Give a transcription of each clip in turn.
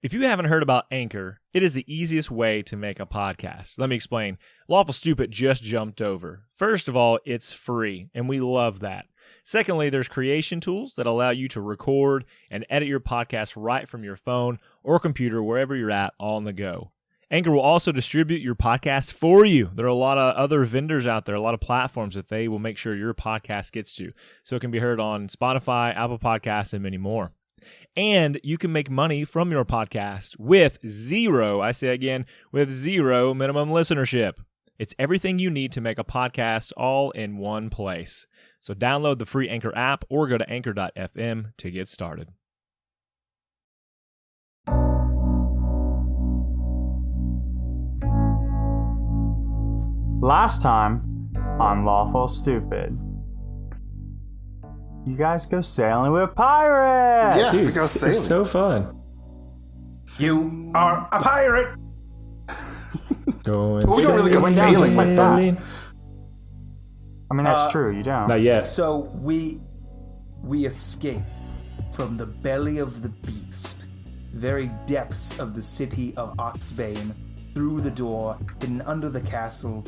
If you haven't heard about Anchor, it is the easiest way to make a podcast. Let me explain. Lawful Stupid just jumped over. First of all, it's free, and we love that. Secondly, there's creation tools that allow you to record and edit your podcast right from your phone or computer, wherever you're at, all on the go. Anchor will also distribute your podcast for you. There are a lot of other vendors out there, a lot of platforms that they will make sure your podcast gets to. So it can be heard on Spotify, Apple Podcasts, and many more. And you can make money from your podcast with zero minimum listenership. It's everything you need to make a podcast all in one place. So download the free Anchor app or go to anchor.fm to get started. Last time on Lawful Stupid, you guys go sailing with pirates! Yeah, Dude, we go sailing. it's so fun. You are a pirate! Going We don't really go sailing like that. I mean, that's true, you don't. Not yet. So we escape from the belly of the beast, very depths of the city of Oxbane, through the door, hidden under the castle.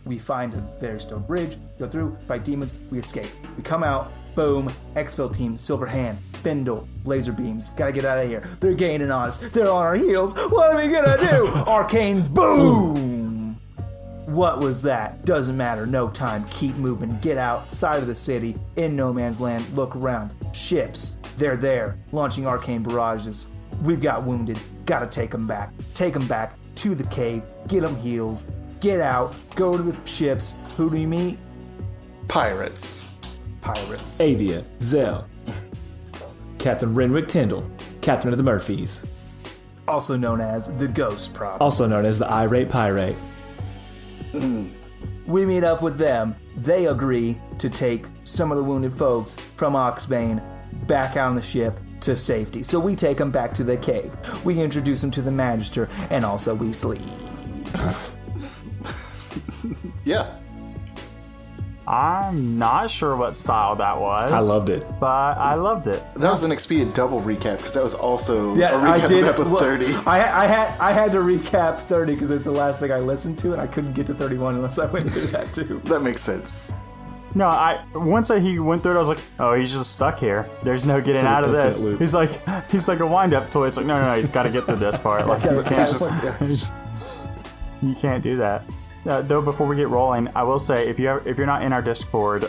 We find a very stone bridge, go through, fight demons, we escape. We come out, boom, Exfil team, Silver Hand, Fendel, laser beams, gotta get out of here. They're gaining on us, they're on our heels, what are we gonna do? Arcane boom! What was that? Doesn't matter, no time, keep moving, get outside of the city, in no man's land, look around. Ships, they're there, launching arcane barrages. We've got wounded, gotta take them back to the cave, get them heals, get out, go to the ships. Who do you meet? Pirates. Avia, Zell, Captain Renwick Tyndall, Captain of the Murphys. Also known as the Ghost Problem. Also known as the Irate Pirate. We meet up with them. They agree to take some of the wounded folks from Oxbane back on the ship to safety. So we take them back to the cave. We introduce them to the Magister, and also we sleep. Yeah. I'm not sure what style that was. I loved it. But I loved it. That was an Expedia double recap because that was also Yeah, a recap I did. of episode Look, 30. I had to recap 30 because it's the last thing I listened to, and I couldn't get to 31 unless I went through that too. That makes sense. No, once he went through it, I was like, oh, he's just stuck here. There's no getting It's out of an this. infinite loop. He's like a wind-up toy. It's like, no, he's got to get through this part. Like, you can't do that. Though, before we get rolling, I will say, if you're not in our Discord,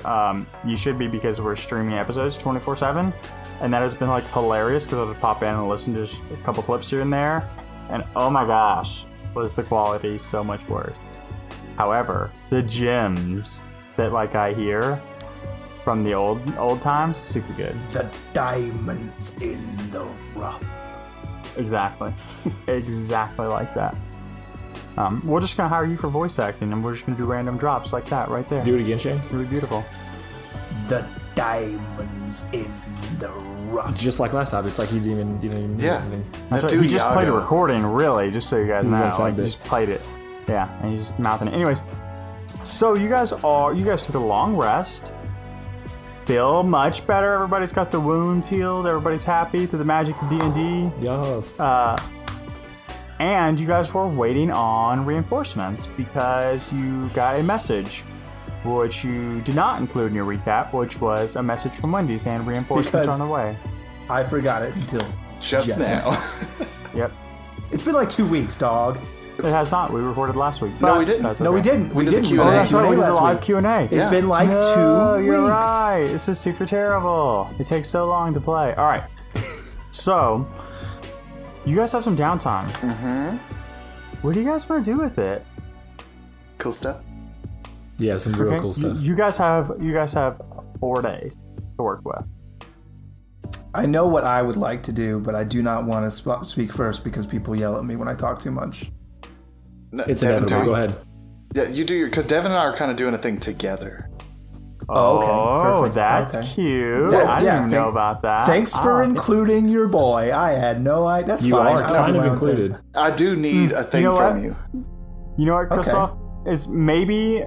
you should be, because we're streaming episodes 24/7, and that has been like hilarious because I'll just pop in and listen to just a couple clips here and there, and oh my gosh, was the quality so much worse. However, the gems that I hear from the old times, super good. The diamonds in the rough. Exactly. Exactly like that. We're just going to hire you for voice acting, and we're just going to do random drops like that right there. Do it again, Shane. It's going to be beautiful. The diamonds in the rough. Just like last time. It's like you didn't even Yeah. That's right. Do He just played a Iago. recording, really, just so you guys This is know. outside He bit. just played it. Yeah, and he's just mouthing it. Anyways, so you guys took a long rest. Feel much better. Everybody's got the wounds healed. Everybody's happy through the magic of D&D. Yes. And you guys were waiting on reinforcements because you got a message, which you did not include in your recap, which was a message from Wendy's and reinforcements Because- on the way. I forgot it until Just Yes. now. Yep. It's been like 2 weeks, dog. It has not. We recorded last week. No, we didn't. That's No, we okay. didn't. We did the Q&A. Oh, that's right. We did a last live week. Q&A. It's Yeah. been like No, 2 you're weeks. right. This is super terrible. It takes so long to play. All right. So, you guys have some downtime. Mm-hmm. What do you guys want to do with it? Cool stuff. Yeah, some real Okay, cool stuff. You guys have 4 days to work with. I know what I would like to do, but I do not want to speak first because people yell at me when I talk too much. No, It's Devin, inevitable. do- Go ahead. Yeah, you do your... Because Devin and I are kind of doing a thing together. Oh, okay. Oh, Perfect. that's Okay. cute. That- I didn't yeah, even know thanks- about that. Thanks for like it. including your boy. I had no idea. That's You fine. are I'll kind do of my own included. thing. I do need a thing know from what? you. You know what, Okay. Kristoff? is maybe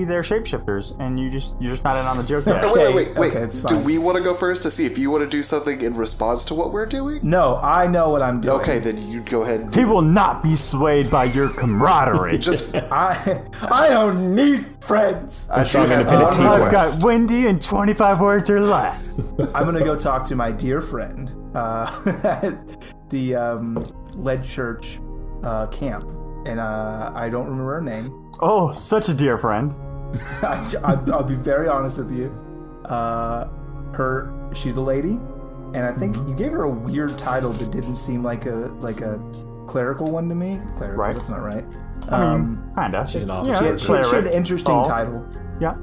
they're shapeshifters, and you're just not in on the joke yet. Wait. Okay, it's Do fine. we want to go first to see if you want to do something in response to what we're doing? No, I know what I'm doing. Okay, then you go ahead. And He will not be swayed by your camaraderie. just I don't need friends. I do I'm have gonna one pin it to I've request. got Wendy in 25 words or less. I'm gonna go talk to my dear friend at the Lead Church camp, and I don't remember her name. Oh, such a dear friend. I'll be very honest with you. She's a lady, and I think you gave her a weird title that didn't seem like a clerical one to me. Clerical, Right. That's not right. I mean, kinda. she's an It's, officer. She had an interesting Oh. title. Yeah.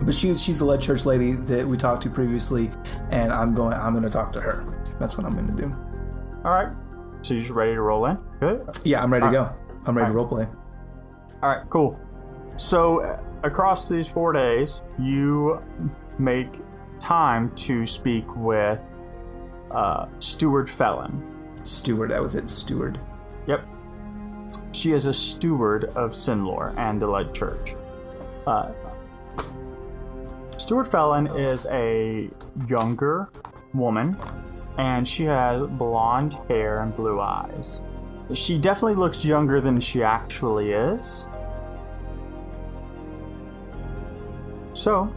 But she's a Lead Church lady that we talked to previously, and I'm gonna talk to her. That's what I'm gonna do. All right. So you're just ready to roll in? Good. Yeah, I'm ready to go. I'm ready to roleplay. All right, cool. So across these 4 days, you make time to speak with Steward Felon. Steward, that was it. Steward. Yep. She is a steward of Sinlor and the Lead Church. Steward Felon is a younger woman, and she has blonde hair and blue eyes. She definitely looks younger than she actually is. So,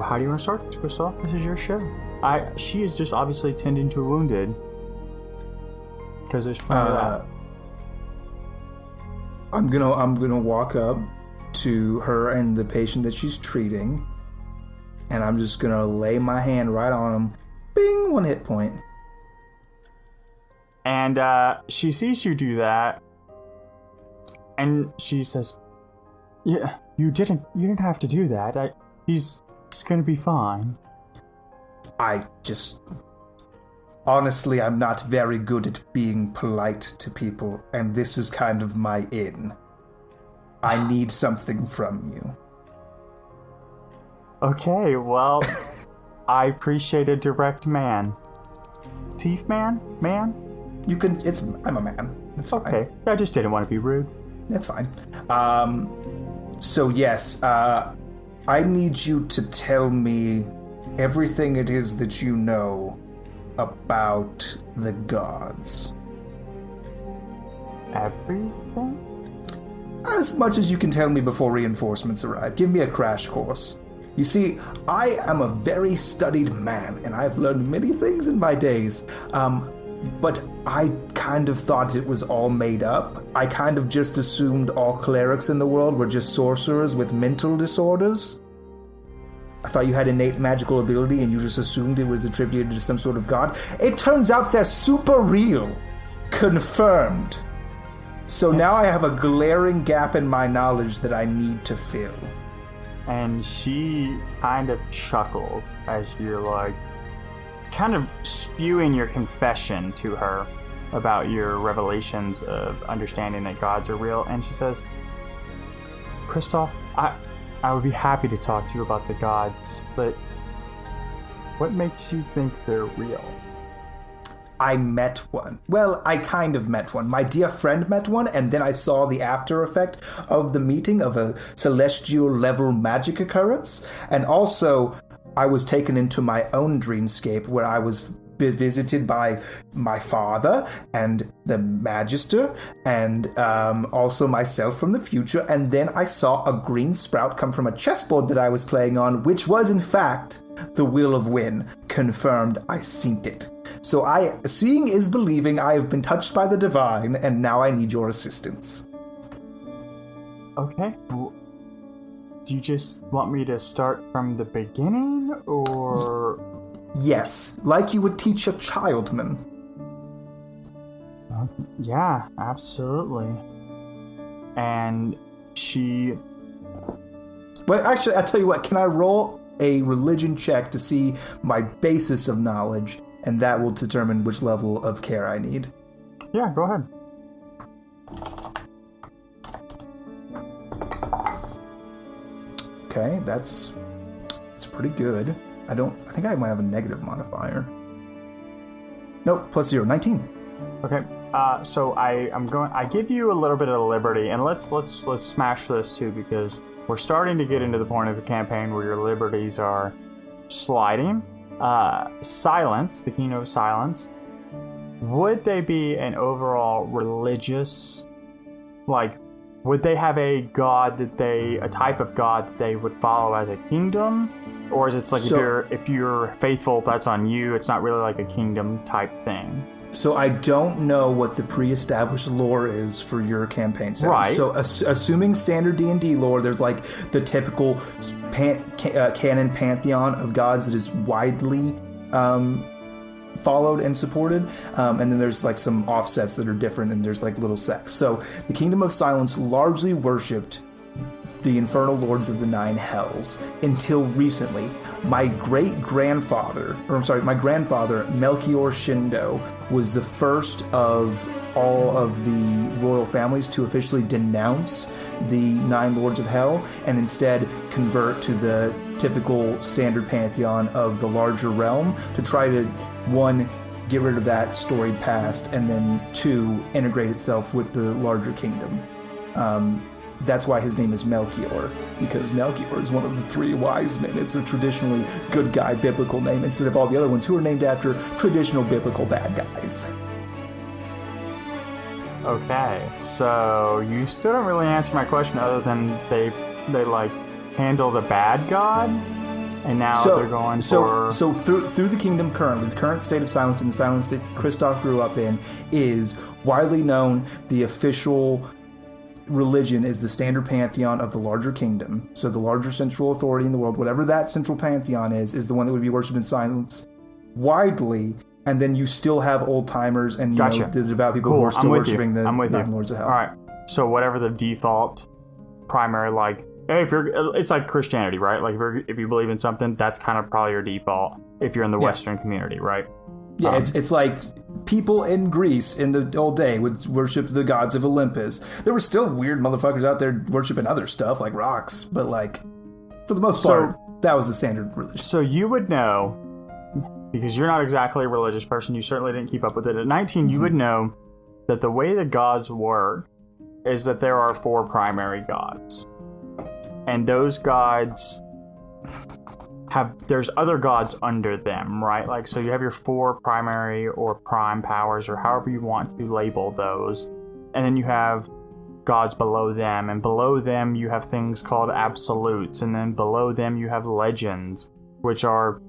how do you want to start, Kristoff? This is your show. She is just obviously tending to a wounded. Because there's plenty of that. I'm gonna walk up to her and the patient that she's treating, and I'm just gonna lay my hand right on him. Bing, 1 hit point. And she sees you do that, and she says, "Yeah, you didn't have to do that. He's gonna be fine." Honestly, I'm not very good at being polite to people, and this is kind of my in. I need something from you. Okay, well, I appreciate a direct man. Teeth man? Man? You can. I'm a man. It's fine. Okay, I just didn't want to be rude. That's fine. So yes, I need you to tell me everything it is that you know about the gods. Everything? As much as you can tell me before reinforcements arrive. Give me a crash course. You see, I am a very studied man, and I've learned many things in my days. But I kind of thought it was all made up. I kind of just assumed all clerics in the world were just sorcerers with mental disorders. I thought you had innate magical ability and you just assumed it was attributed to some sort of god. It turns out they're super real. Confirmed. So now I have a glaring gap in my knowledge that I need to fill. And she kind of chuckles as you're like, kind of spewing your confession to her about your revelations of understanding that gods are real. And she says, "Kristoff, I would be happy to talk to you about the gods, but what makes you think they're real?" I met one. Well, I kind of met one. My dear friend met one, and then I saw the after effect of the meeting of a celestial level magic occurrence. And also, I was taken into my own dreamscape where I was visited by my father and the Magister and also myself from the future. And then I saw a green sprout come from a chessboard that I was playing on, which was in fact the Wheel of Win. Confirmed, I synced it. So seeing is believing. I have been touched by the divine, and now I need your assistance. Okay. Do you just want me to start from the beginning, or... Yes, like you would teach a childman. Yeah, absolutely. And she... But actually, I'll tell you what, can I roll a religion check to see my basis of knowledge, and that will determine which level of care I need? Yeah, go ahead. Okay, that's pretty good. I think I might have a negative modifier. Nope, plus 0, 19. Okay. So I give you a little bit of liberty, and let's smash this too, because we're starting to get into the point of the campaign where your liberties are sliding. Silence, the Kingdom of Silence. Would they be an overall religious, like, would they have a type of god that they would follow as a kingdom? Or is it like, if you're faithful, that's on you, it's not really like a kingdom type thing? So I don't know what the pre-established lore is for your campaign setting. Right. So assuming standard D&D lore, there's like the typical canon pantheon of gods that is widely followed and supported, and then there's like some offsets that are different, and there's like little sects. So the Kingdom of Silence largely worshipped the infernal lords of the nine hells until recently. My grandfather Melchior Shindo was the first of all of the royal families to officially denounce the nine lords of hell and instead convert to the typical standard pantheon of the larger realm to try to, one, get rid of that storied past, and then two, integrate itself with the larger kingdom. That's why his name is Melchior, because Melchior is one of the three wise men. It's a traditionally good guy biblical name instead of all the other ones who are named after traditional biblical bad guys. Okay, so you still don't really answer my question other than they like handle the bad god, and now they're going for... So through the kingdom currently, the current state of silence and the silence that Kristoff grew up in is widely known. The official religion is the standard pantheon of the larger kingdom. So the larger central authority in the world, whatever that central pantheon is the one that would be worshipped in silence widely. And then you still have old timers and you know, the devout people who are still worshipping the nine lords of hell. All right. So whatever the default primary, like, hey, it's like Christianity, right? Like if you believe in something, that's kind of probably your default if you're in the Western community, right? Yeah, it's like people in Greece in the old day would worship the gods of Olympus. There were still weird motherfuckers out there worshiping other stuff like rocks, but like for the most part, that was the standard religion. So you would know, because you're not exactly a religious person, you certainly didn't keep up with it. At 19, you would know that the way the gods work is that there are four primary gods. And those gods there's other gods under them, right? Like, so you have your four primary or prime powers, or however you want to label those. And then you have gods below them. And below them, you have things called absolutes. And then below them, you have legends, which are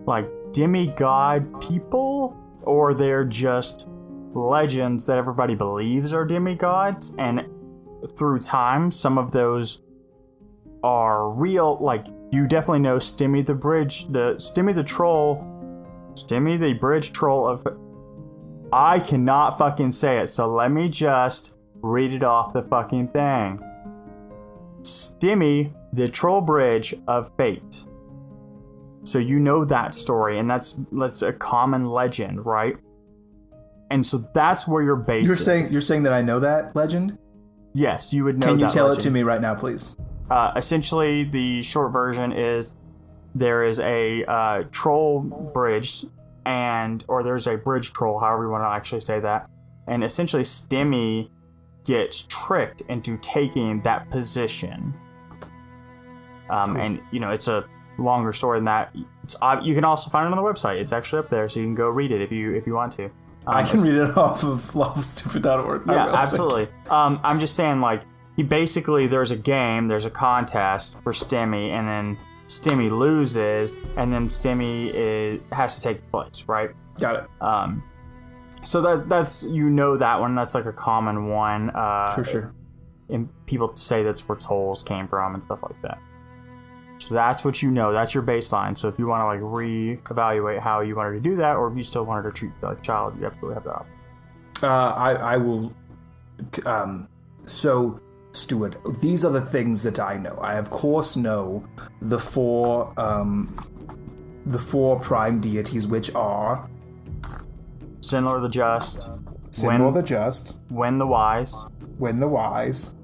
like demigod people, or they're just legends that everybody believes are demigods. And through time, some of those are real. Like, you definitely know Stimmy the bridge troll of... I cannot fucking say it, so let me just read it off the fucking thing. Stimmy the troll bridge of fate. So you know that story, and that's a common legend, right? And so that's where your base is. You're saying that I know that legend? Yes, you would know that. Can you tell legend. it to me right now, please? Essentially, the short version is there is a troll bridge, or there's a bridge troll, however you want to actually say that. And essentially, Stimmy gets tricked into taking that position. Cool. And, you know, it's a longer story than that. You can also find it on the website. It's actually up there, so you can go read it if you want to. I can read it off of lawfulstupid.org. Yeah, absolutely. I'm just saying, like, there's a game, there's a contest for Stimmy, and then Stimmy loses, and then Stimmy has to take the place, right? Got it. So that's, you know, that one. That's like a common one. Sure. And people say that's where tolls came from and stuff like that. So that's what you know. That's your baseline. So if you want to like reevaluate how you wanted to do that, or if you still wanted to treat the child, you absolutely have that option. I will. So, Stuart, these are the things that I know. I of course know the four prime deities, which are Sinlor the Just, Sinlor the Just, Wen the Wise,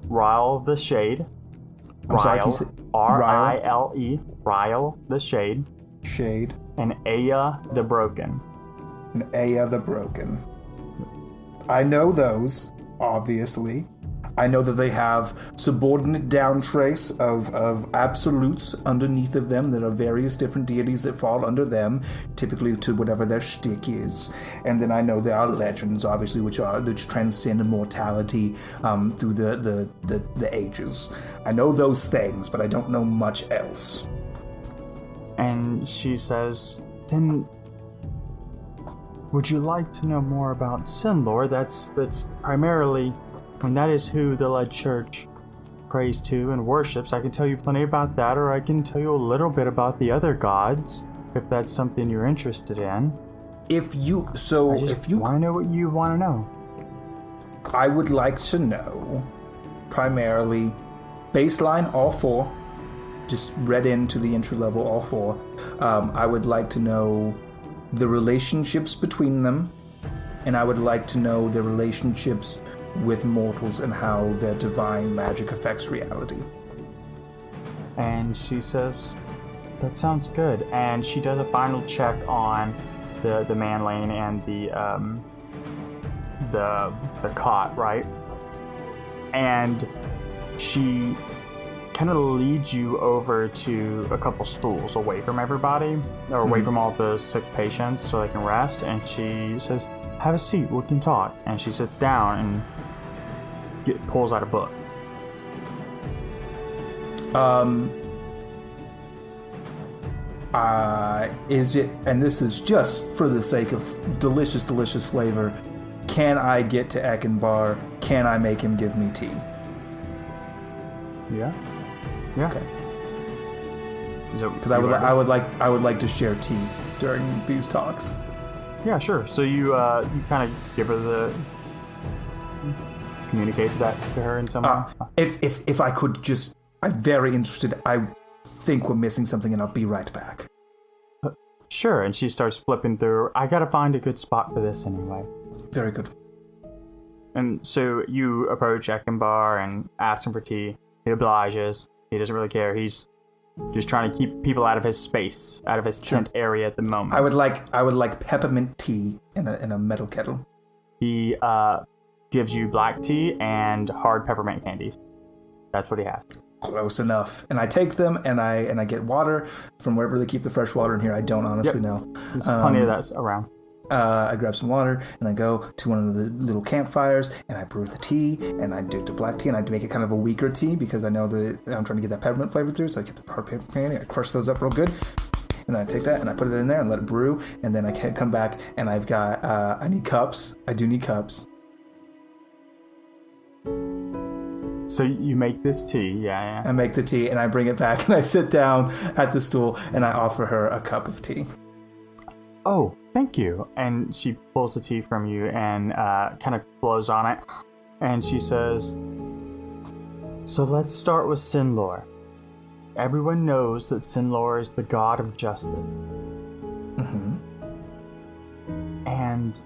Ryle the Shade. R-I-L-E, Ryle the Shade, and Aya the Broken. I know those, obviously. I know that they have subordinate down trace of absolutes underneath of them that are various different deities that fall under them, typically to whatever their shtick is. And then I know there are legends, obviously, which transcend immortality through the ages. I know those things, but I don't know much else. And she says, then would you like to know more about Sinlor? That's primarily, and that is who the Led Church prays to and worships. I can tell you plenty about that, or I can tell you a little bit about the other gods, if that's something you're interested in. If you want to know what you want to know. I would like to know, primarily, baseline, all four. Just read into the entry level, all four. I would like to know the relationships between them, and I would like to know the relationships with mortals and how their divine magic affects reality. And she says, that sounds good. And she does a final check on the man lane and the cot, right? And she kind of leads you over to a couple stools away from everybody, or away from all the sick patients so they can rest. And she says, have a seat, we can talk. And she sits down and pulls out a book. Is it, and this is just for the sake of delicious flavor, can I get to Eckenbar? Can I make him give me tea? Yeah. Okay. Because I would like to share tea during these talks. Yeah, sure. So you kind of give her communicate that to her in some way. If I could just, I'm very interested. I think we're missing something, and I'll be right back. Sure. And she starts flipping through. I gotta find a good spot for this anyway. Very good. And so you approach Eckenbar and ask him for tea. He obliges. He doesn't really care. He's just trying to keep people out of his space, out of his tent area at the moment. I would like peppermint tea in a metal kettle. He gives you black tea and hard peppermint candies. That's what he has. Close enough. And I take them and I get water from wherever they keep the fresh water in here. I don't honestly know. There's plenty of that around. I grab some water and I go to one of the little campfires and I brew the tea and I do the black tea and I make it kind of a weaker tea because I know that I'm trying to get that peppermint flavor through. So I get the hard peppermint candy, I crush those up real good. And then I take that and I put it in there and let it brew. And then I can come back and I've got, I need cups. I do need cups. So you make this tea, yeah. I make the tea and I bring it back and I sit down at the stool and I offer her a cup of tea. Oh, thank you. And she pulls the tea from you and kind of blows on it. And she says, so let's start with Sinlor. Everyone knows that Sinlor is the god of justice. Mm-hmm. And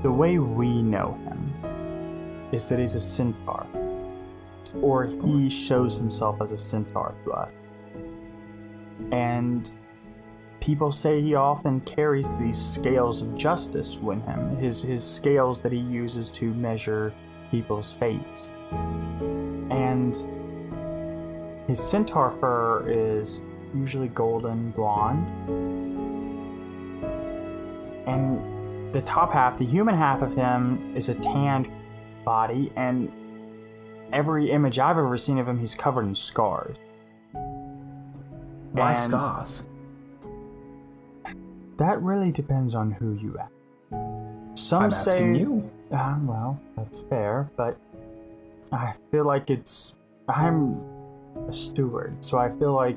the way we know him is that he's a centaur. Or he shows himself as a centaur to us. And people say he often carries these scales of justice with him, his scales that he uses to measure people's fates. And his centaur fur is usually golden blonde. And the top half, the human half of him, is a tanned body, and every image I've ever seen of him, he's covered in scars. Why scars? That really depends on who you ask. Some I'm say, asking you. Well, that's fair, but I feel like I'm a steward, so I feel like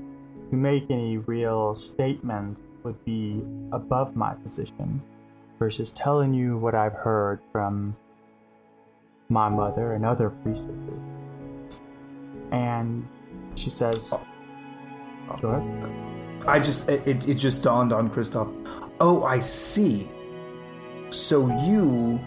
to make any real statement would be above my position versus telling you what I've heard from my mother and other priestesses. And she says, go ahead. It just dawned on Kristoff. Oh, I see. So you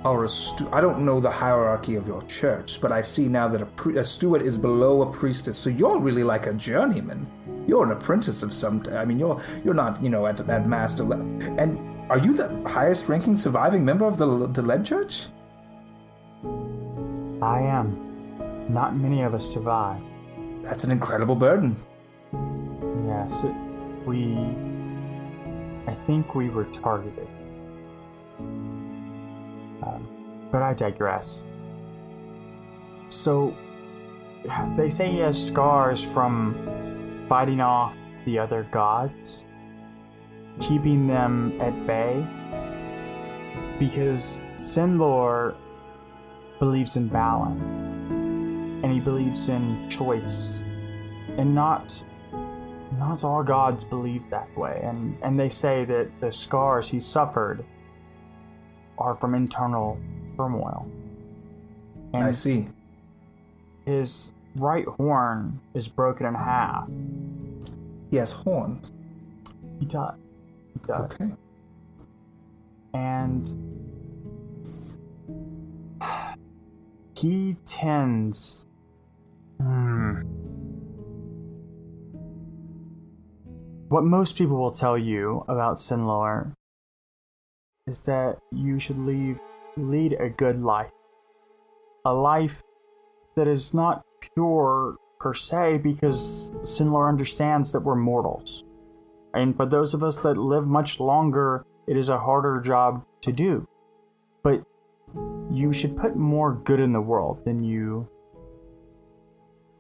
are I don't know the hierarchy of your church, but I see now that a steward is below a priestess. So you're really like a journeyman. You're an apprentice of some. I mean, you're not, at master level. And Are you the highest-ranking surviving member of the Lead Church? I am. Not many of us survive. That's an incredible burden. Yes, I think we were targeted. But I digress. So, they say he has scars from fighting off the other gods, keeping them at bay, because Sinlor believes in balance, and he believes in choice, and not all gods believe that way, and they say that the scars he suffered are from internal turmoil. And I see. his right horn is broken in half. He has horns. He does. Okay. And he tends... What most people will tell you about Sinlor is that you should lead a good life. A life that is not pure per se, because Sinlor understands that we're mortals. And for those of us that live much longer, it is a harder job to do. But you should put more good in the world than you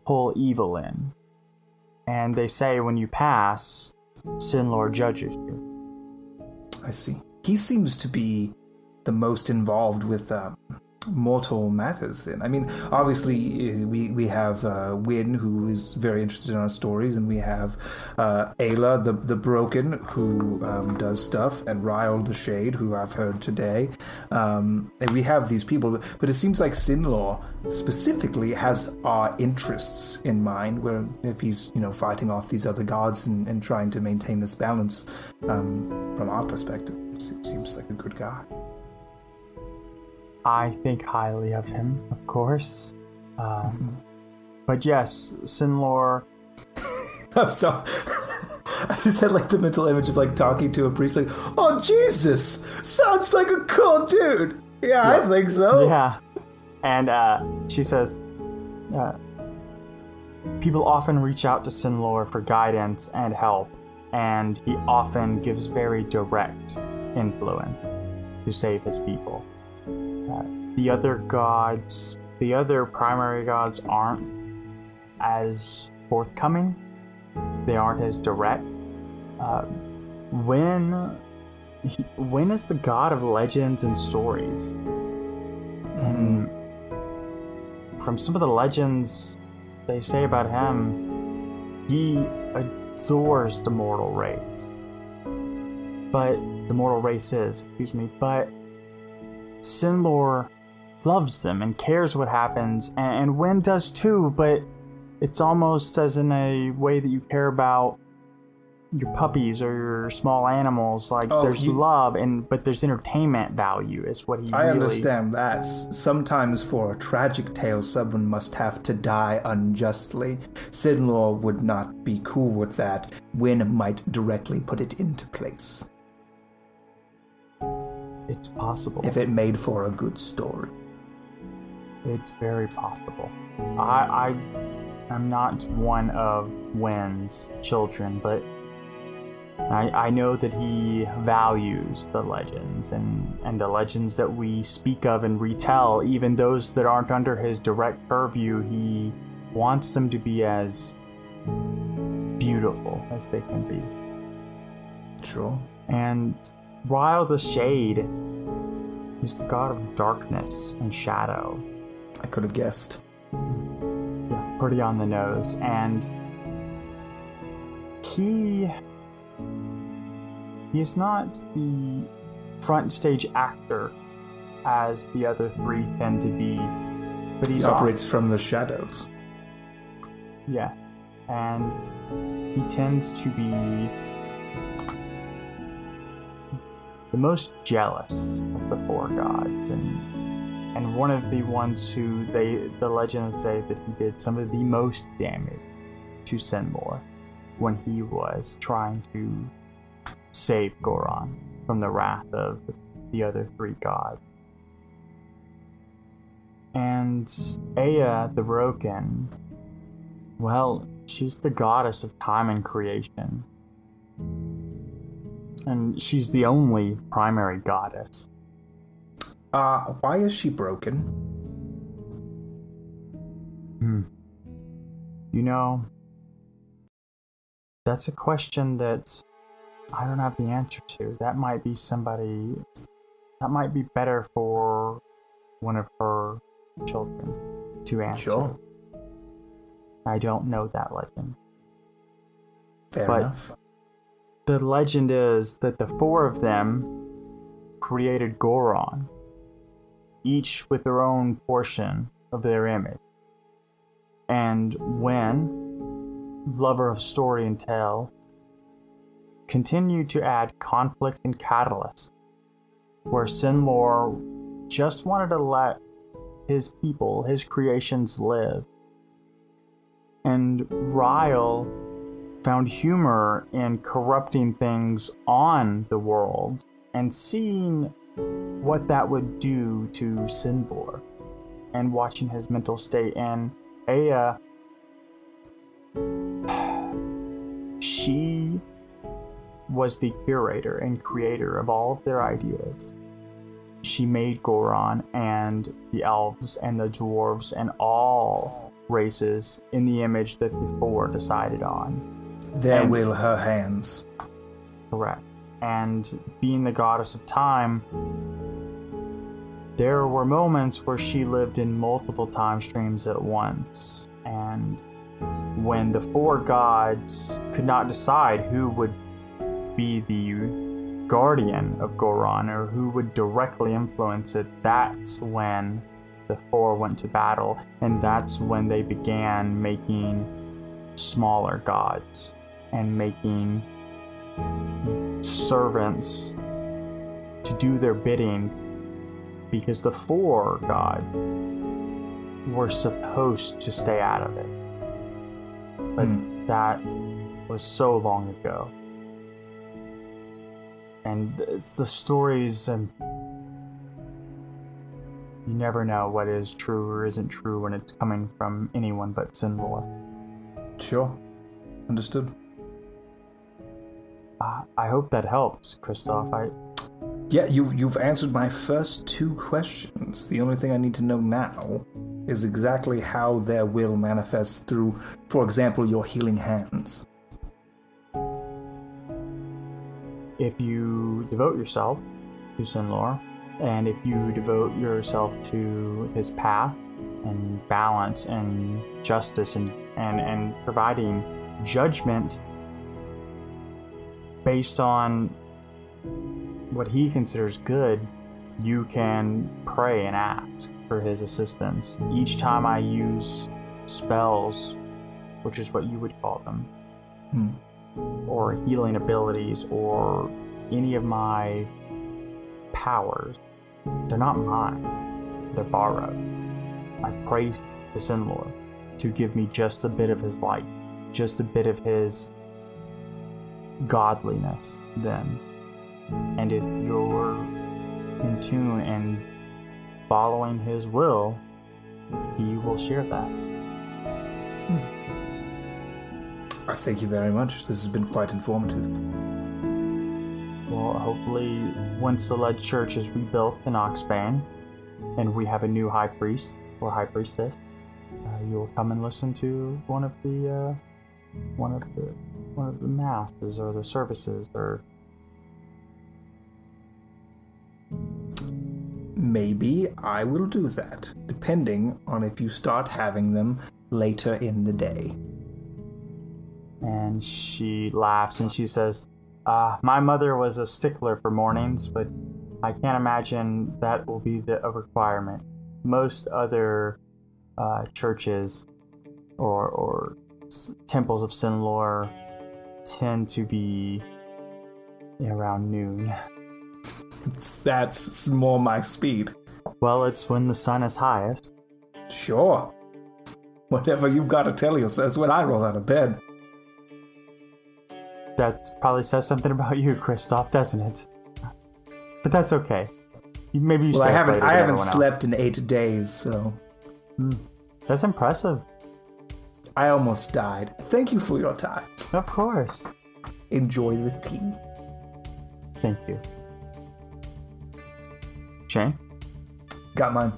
pull evil in. And they say when you pass, Sinlor judges you. I see. He seems to be the most involved with mortal matters then. I mean, obviously we have Wynn, who is very interested in our stories, and we have Ayla the Broken, who does stuff, and Ryle the Shade, who I've heard today. And we have these people, but it seems like Sinlor specifically has our interests in mind, where if he's fighting off these other gods and trying to maintain this balance, from our perspective, it seems like a good guy. I think highly of him, of course. But yes, Sinlor... I'm sorry. I just had the mental image of talking to a priest, oh, Jesus! Sounds like a cool dude! Yeah, I think so. Yeah. And she says, people often reach out to Sinlor for guidance and help, and he often gives very direct influence to save his people. The other gods, the other primary gods, aren't as forthcoming. They aren't as direct. Wynn is the god of legends and stories. And from some of the legends they say about him, he adores the mortal race. But Sinlor loves them and cares what happens, and Wynn does too, but it's almost as in a way that you care about your puppies or your small animals. There's love, but there's entertainment value is what he I understand that. Sometimes for a tragic tale, someone must have to die unjustly. Sinlor would not be cool with that. Wynn might directly put it into place. It's possible. If it made for a good story. It's very possible. I'm not one of Wynn's children, but I know that he values the legends and the legends that we speak of and retell, even those that aren't under his direct purview. He wants them to be as beautiful as they can be. Sure. And Ryle the Shade is the god of darkness and shadow. I could have guessed. Yeah, pretty on the nose. And he is not the front stage actor as the other three tend to be, but he operates from the shadows. Yeah, and he tends to be the most jealous of the four gods, and one of the ones who the legends say that he did some of the most damage to Sinlor when he was trying to save Goron. from the wrath of the other three gods. And Ea the Broken, well, she's the goddess of time and creation. And she's the only primary goddess. Why is she broken? You know, that's a question that I don't have the answer to. That might be better for one of her children to answer. Sure. I don't know that legend. Fair enough. The legend is that the four of them created Goron, each with their own portion of their image. And when, lover of story and tale, continued to add conflict and catalyst, where Sinlor just wanted to let his people, his creations live. And Ryle found humor in corrupting things on the world and seeing what that would do to Sinlor and watching his mental state. And Ea, she was the curator and creator of all of their ideas. She made Goron and the elves and the dwarves and all races in the image that the four decided on. Their will, her hands. Correct. And being the goddess of time, there were moments where she lived in multiple time streams at once. And when the four gods could not decide who would be the guardian of Goron or who would directly influence it, that's when the four went to battle, and that's when they began making smaller gods and making servants to do their bidding, because the four gods were supposed to stay out of it. But that was so long ago. And it's the stories, and you never know what is true or isn't true when it's coming from anyone but Sinlor. Sure. Understood. I hope that helps, Kristoff. Yeah, you've answered my first two questions. The only thing I need to know now is exactly how their will manifests through, for example, your healing hands. If you devote yourself to Sinlor, and if you devote yourself to his path and balance and justice and providing judgment based on what he considers good, you can pray and ask for his assistance. Each time I use spells, which is what you would call them, or healing abilities, or any of my powers, they're not mine, they're borrowed. I pray to Sinlor to give me just a bit of his light, just a bit of his godliness then. And if you're in tune and following his will, he will share that. I thank you very much. This has been quite informative. Well, hopefully, once the lead church is rebuilt in Oxbane, and we have a new high priest or high priestess, you'll come and listen to one of the masses or the services, or maybe I will do that, depending on if you start having them later in the day. And she laughs and she says, my mother was a stickler for mornings, but I can't imagine that will be a requirement. Most other churches or temples of Sinlor tend to be around noon. That's more my speed. Well, it's when the sun is highest. Sure. Whatever you've got to tell you says when I roll out of bed. That probably says something about you, Kristoff, doesn't it? But that's okay. Maybe you Well, stay I up later haven't than everyone slept in 8 days, so else. That's impressive. I almost died. Thank you for your time. Of course. Enjoy the tea. Thank you. Shane? Got mine.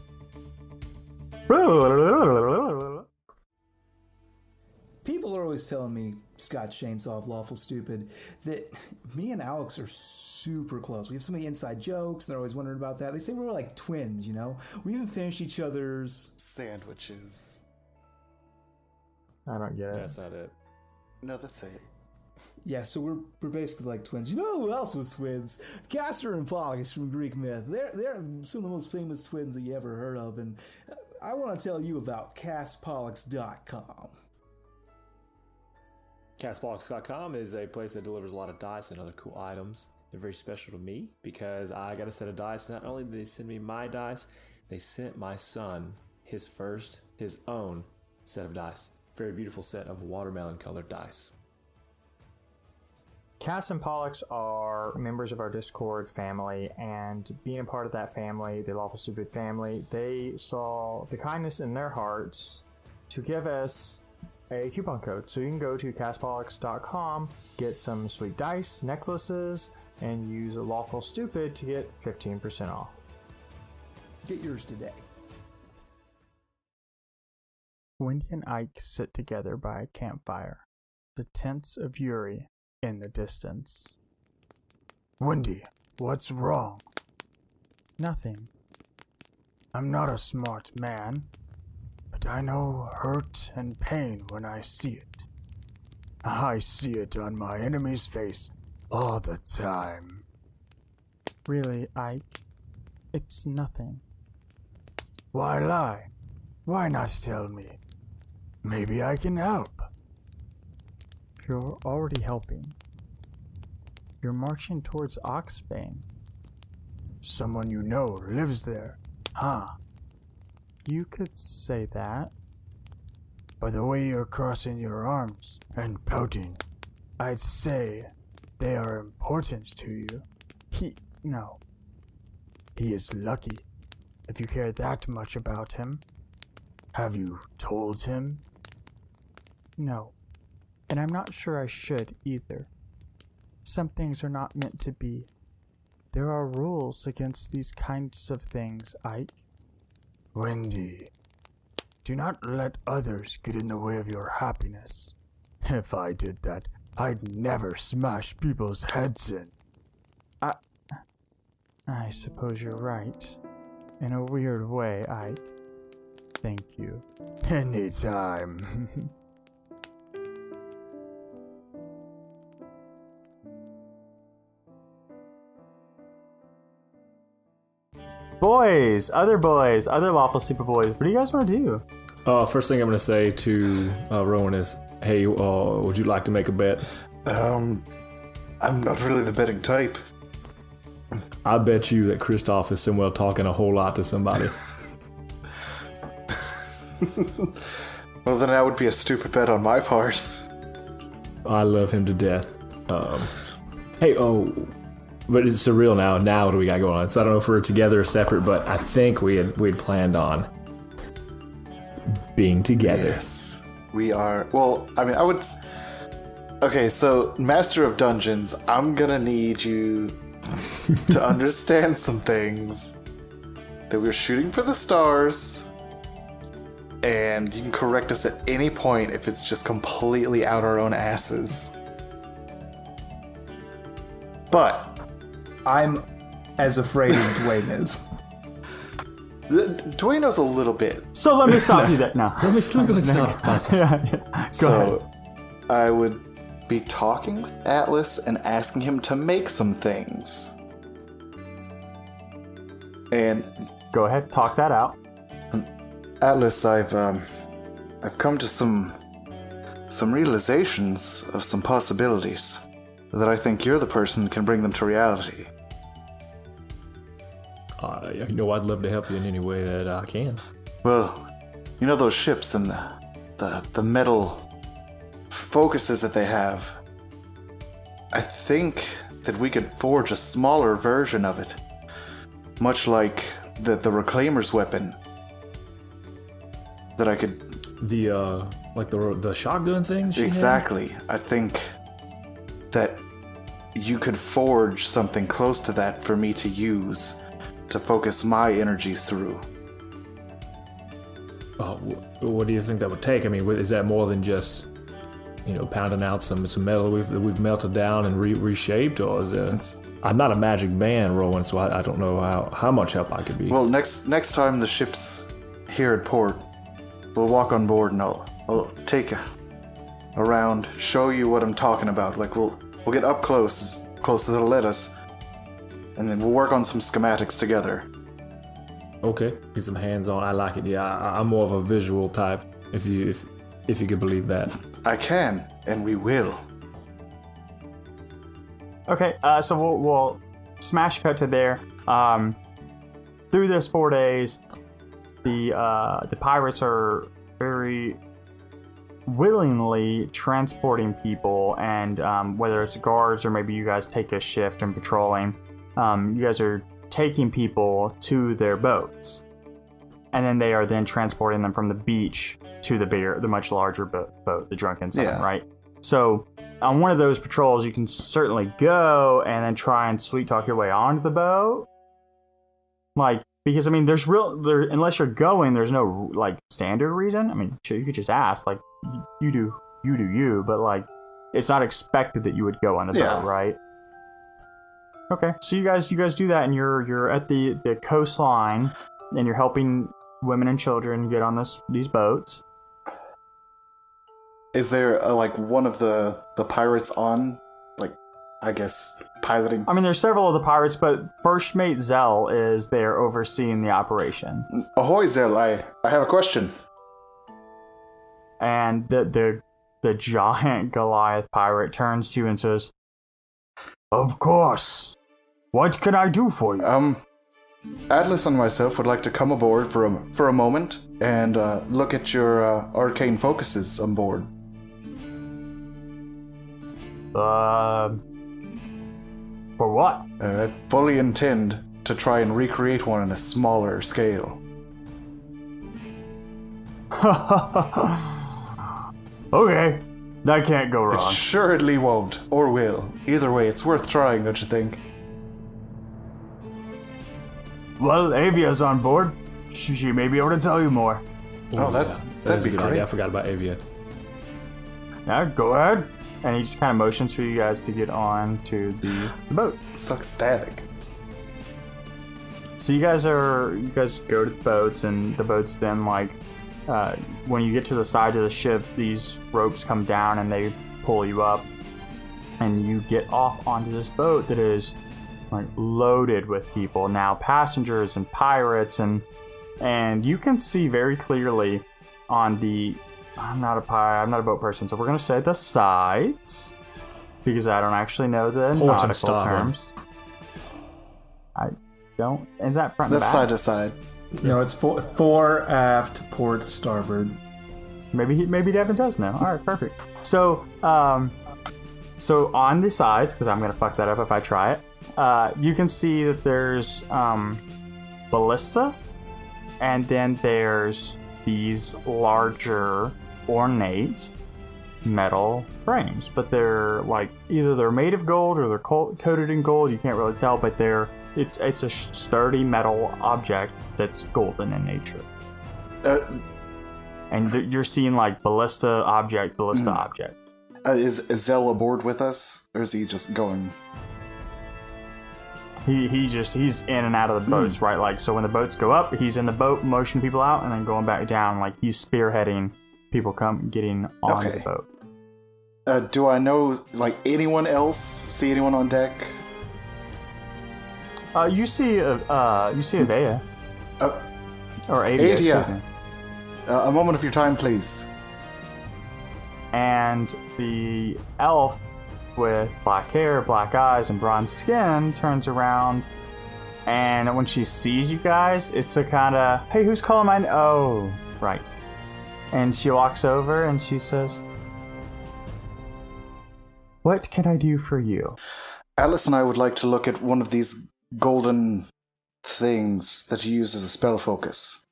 People are always telling me, Scott Chainsaw, Lawful Stupid, that me and Alex are super close. We have so many inside jokes, and they're always wondering about that. They say we're like twins, you know? We even finished each other's... Sandwiches. I don't get it. That's not it. No, that's it. Yeah, so we're basically like twins. You know who else was twins? Castor and Pollux from Greek myth. They're some of the most famous twins that you ever heard of, and I want to tell you about CastPollux.com. CastPollux.com is a place that delivers a lot of dice and other cool items. They're very special to me because I got a set of dice. Not only did they send me my dice, they sent my son his own set of dice. Very beautiful set of watermelon colored dice. Castor and Pollux are members of our Discord family, and being a part of that family, the Lawful Stupid family, they saw the kindness in their hearts to give us a coupon code. So you can go to CastPollux.com, get some sweet dice, necklaces, and use a Lawful Stupid to get 15% off. Get yours today. Wendy and Ike sit together by a campfire, the tents of Yuri in the distance. Wendy, what's wrong? Nothing. I'm not a smart man, but I know hurt and pain when I see it. I see it on my enemy's face all the time. Really, Ike? It's nothing. Why lie? Why not tell me? Maybe I can help. You're already helping. You're marching towards Oxbane. Someone you know lives there, huh? You could say that. By the way you're crossing your arms and pouting, I'd say they are important to you. He is lucky if you care that much about him. Have you told him? No. And I'm not sure I should either. Some things are not meant to be. There are rules against these kinds of things, Ike. Wendy, do not let others get in the way of your happiness. If I did that, I'd never smash people's heads in. I suppose you're right. In a weird way, Ike. Thank you. Anytime. Boys, other Lawful Super Boys, what do you guys want to do? First thing I'm going to say to Rowan is, hey, would you like to make a bet? I'm not really the betting type. I bet you that Kristoff is somewhere talking a whole lot to somebody. Well, then that would be a stupid bet on my part. I love him to death. Hey, but it's surreal now. Now what do we got going on? So I don't know if we're together or separate, but I think we'd planned on being together. Yes, we are. Well, I mean, I would... Okay, so Master of Dungeons, I'm gonna need you to understand some things. That we're shooting for the stars, and you can correct us at any point if it's just completely out our own asses. But I'm as afraid as Dwayne is. Dwayne knows a little bit. So let me stop you there. No. Let me still go and stop. Go ahead. I would be talking with Atlas and asking him to make some things. And Go ahead, talk that out. Atlas, I've come to some realizations of some possibilities that I think you're the person who can bring them to reality. You know, I'd love to help you in any way that I can. Well, you know those ships and the metal focuses that they have? I think that we could forge a smaller version of it much like the Reclaimer's weapon that I could... The shotgun thing she Exactly. I think that you could forge something close to that for me to use to focus my energies through. What do you think that would take? I mean, is that more than just, pounding out some metal we've melted down and reshaped, or is it? I'm not a magic man, Rowan, so I don't know how much help I could be. Well, next time the ship's here at port, we'll walk on board and I'll take a round, show you what I'm talking about. Like we'll get up close as it'll let us, and then we'll work on some schematics together. Okay, get some hands on. I like it. Yeah, I'm more of a visual type. If you could believe that. I can, and we will. Okay, so we'll smash cut to there. Through those 4 days, the pirates are very willingly transporting people, and whether it's guards or maybe you guys take a shift in patrolling, you guys are taking people to their boats, and then they are then transporting them from the beach to the much larger boat, the Drunken Sun, right? So on one of those patrols, you can certainly go and then try and sweet talk your way onto the boat, because I mean, unless you're going, there's no standard reason. I mean, sure, you could just ask, you do you, but it's not expected that you would go on the boat, right? Okay, so you guys do that, and you're at the coastline, and you're helping women and children get on these boats. Is there one of the pirates on, I guess, piloting? I mean, there's several of the pirates, but First Mate Zell is there overseeing the operation. Ahoy, Zell! I have a question. And the giant Goliath pirate turns to you and says, "Of course. What can I do for you?" Atlas and myself would like to come aboard for a moment and look at your arcane focuses on board. For what? I fully intend to try and recreate one on a smaller scale. Okay, that can't go wrong. It assuredly won't, or will. Either way, it's worth trying, don't you think? Well, Avia's on board. She may be able to tell you more. That'd be great. Idea. I forgot about Avia. Yeah, go ahead. And he just kind of motions for you guys to get on to the boat. Sucks static. So you guys go to the boats, and the boats then when you get to the side of the ship, these ropes come down and they pull you up, and you get off onto this boat that is loaded with people, now passengers and pirates, and you can see very clearly on the I'm not a boat person, so we're gonna say the sides, because I don't actually know the nautical terms. I don't. Is that front and That's back? side to side. No, it's fore, aft, port, starboard. Maybe Devin does know. All right, perfect. So on the sides, because I'm gonna fuck that up if I try it. You can see that there's ballista, and then there's these larger ornate metal frames, but they're either they're made of gold or they're coated in gold. You can't really tell, but it's a sturdy metal object that's golden in nature. And you're seeing ballista object. Is Zell aboard with us, or is he just going? He's in and out of the boats, right? So when the boats go up, he's in the boat, motioning people out, and then going back down. He's spearheading people getting on the boat. Do I know anyone else? See anyone on deck? You see Avea. Or Adia. A moment of your time, please. And the elf with black hair, black eyes, and bronze skin turns around, and when she sees you guys, it's a kind of, "Hey, who's calling mine?" "Oh, right." And she walks over and she says, "What can I do for you?" Alice and I would like to look at one of these golden things that you use as a spell focus.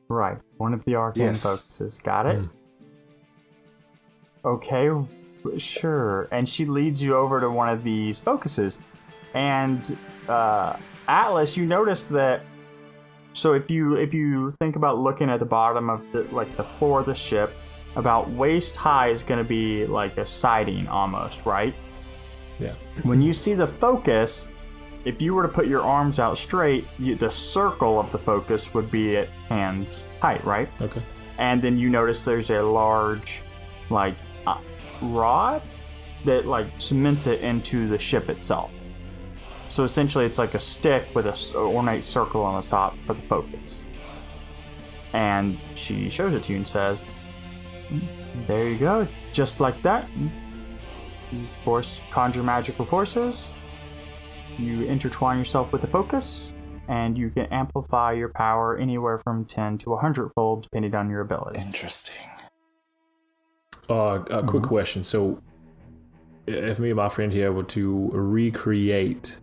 Right. One of the arcane focuses. Got it? Okay, sure. And she leads you over to one of these focuses. And Atlas, you notice that. So if you think about looking at the bottom of the floor of the ship, about waist high is going to be like a siding almost, right? Yeah. When you see the focus, if you were to put your arms out straight, the circle of the focus would be at hand's height, right? Okay. And then you notice there's a large, rod that cements it into the ship itself. So essentially, it's like a stick with an ornate circle on the top for the focus. And she shows it to you and says, "There you go, just like that. You conjure magical forces. You intertwine yourself with the focus, and you can amplify your power anywhere from 10 to 100-fold, depending on your ability." Interesting. A quick question. So, if me and my friend here were to recreate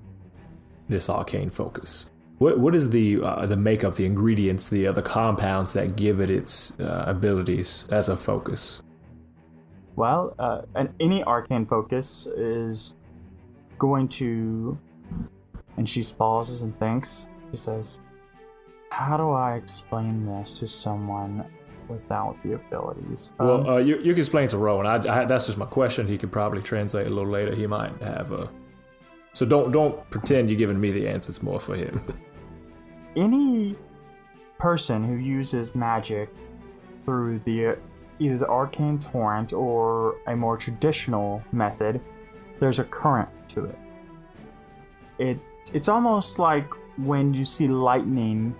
this arcane focus, what is the makeup, the ingredients, the compounds that give it its abilities as a focus? Well, any arcane focus is going to... And she pauses and thinks. She says, "How do I explain this to someone without the abilities?" Well, you can explain to Rowan. I that's just my question. He could probably translate a little later. He might have a... So don't pretend you're giving me the answer. It's more for him. Any person who uses magic through either the arcane torrent or a more traditional method, there's a current to it. It's almost like when you see lightning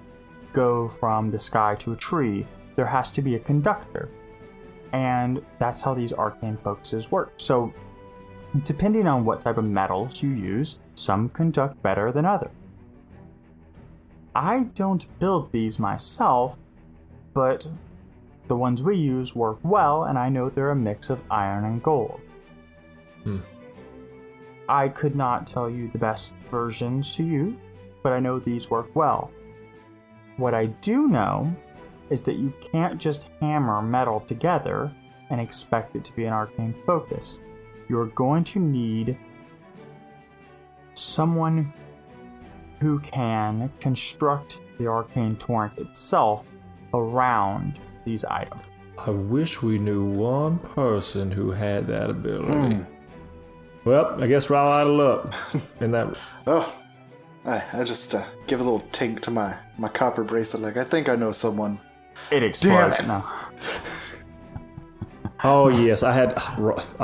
go from the sky to a tree, there has to be a conductor. And that's how these arcane focuses work. So, depending on what type of metals you use, some conduct better than others. I don't build these myself, but the ones we use work well, and I know they're a mix of iron and gold. I could not tell you the best versions to use, but I know these work well. What I do know is that you can't just hammer metal together and expect it to be an arcane focus. You're going to need someone who can construct the arcane torrent itself around these items. I wish we knew one person who had that ability. Well, I guess we're all out of luck in that. Oh, I just give a little tink to my copper bracelet. I think I know someone. It explodes. Damn it. No. Oh yes, I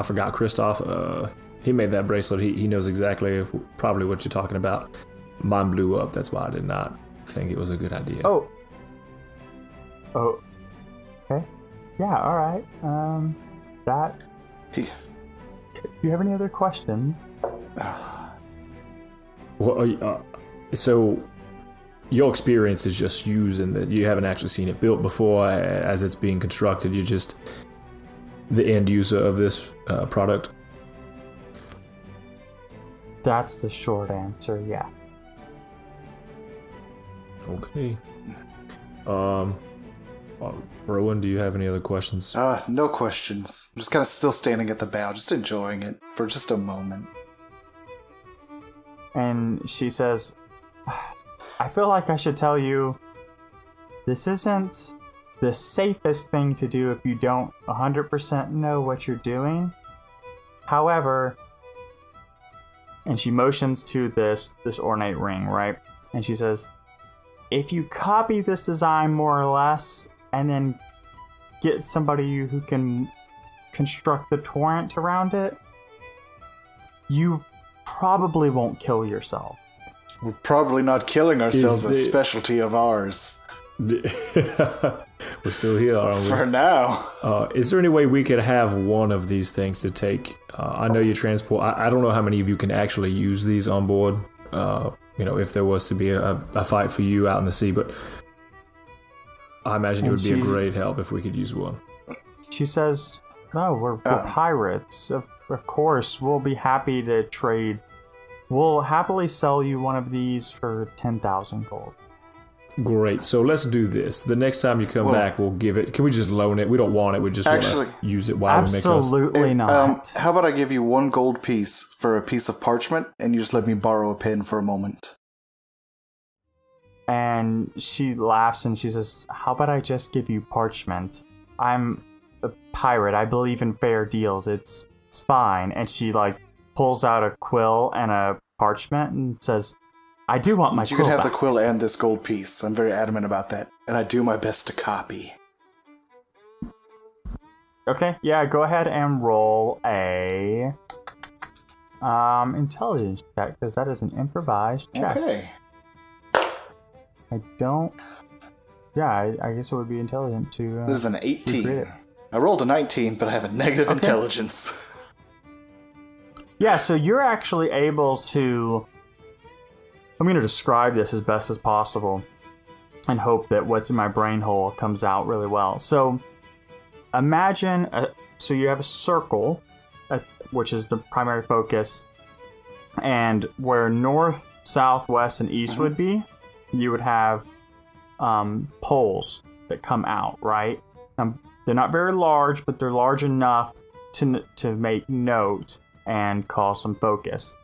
forgot Kristoff. He made that bracelet. He knows exactly probably what you're talking about. Mine blew up. That's why I did not think it was a good idea. Oh. Okay. Yeah. All right. That. Do you have any other questions? Well, so your experience is just using that. You haven't actually seen it built before as it's being constructed. You're just the end user of this product. That's the short answer. Yeah. Okay. Rowan, do you have any other questions? No questions. I'm just kind of still standing at the bow, just enjoying it for just a moment. And she says, "I feel like I should tell you, this isn't the safest thing to do if you don't 100% know what you're doing. However," and she motions to this ornate ring, right? And she says, "If you copy this design more or less, and then get somebody who can construct the torrent around it, you probably won't kill yourself." We're probably not killing ourselves, a specialty of ours. We're still here, aren't we? For now. Is there any way we could have one of these things to take? I know you transport. I don't know how many of you can actually use these on board. If there was to be a fight for you out in the sea, but I imagine it would be a great help if we could use one. She says, "No, we're pirates. Of course, we'll be happy to trade we'll happily sell you one of these for 10,000 gold. Great. So let's do this. The next time you come back, we'll give it. Can we just loan it? We don't want it. We just want to use it while we make us. Absolutely not. How about I give you 1 gold piece for a piece of parchment, and you just let me borrow a pen for a moment? And she laughs and she says, how about I just give you parchment? I'm a pirate. I believe in fair deals. It's fine. And she like pulls out a quill and a parchment and says, I do want my quill You can have back. the quill and this gold piece. I'm very adamant about that. And I do my best to copy. Okay, yeah, go ahead and roll a intelligence check, because that is an improvised check. Okay. I don't... Yeah, I guess it would be intelligent to... This is an 18. I rolled a 19, but I have a negative intelligence. Yeah, so you're actually able to... I'm going to describe this as best as possible and hope that what's in my brain hole comes out really well. So imagine, so you have a circle, which is the primary focus, and where north, south, west, and east would be, you would have poles that come out, right? They're not very large, but they're large enough to make note and cause some focus.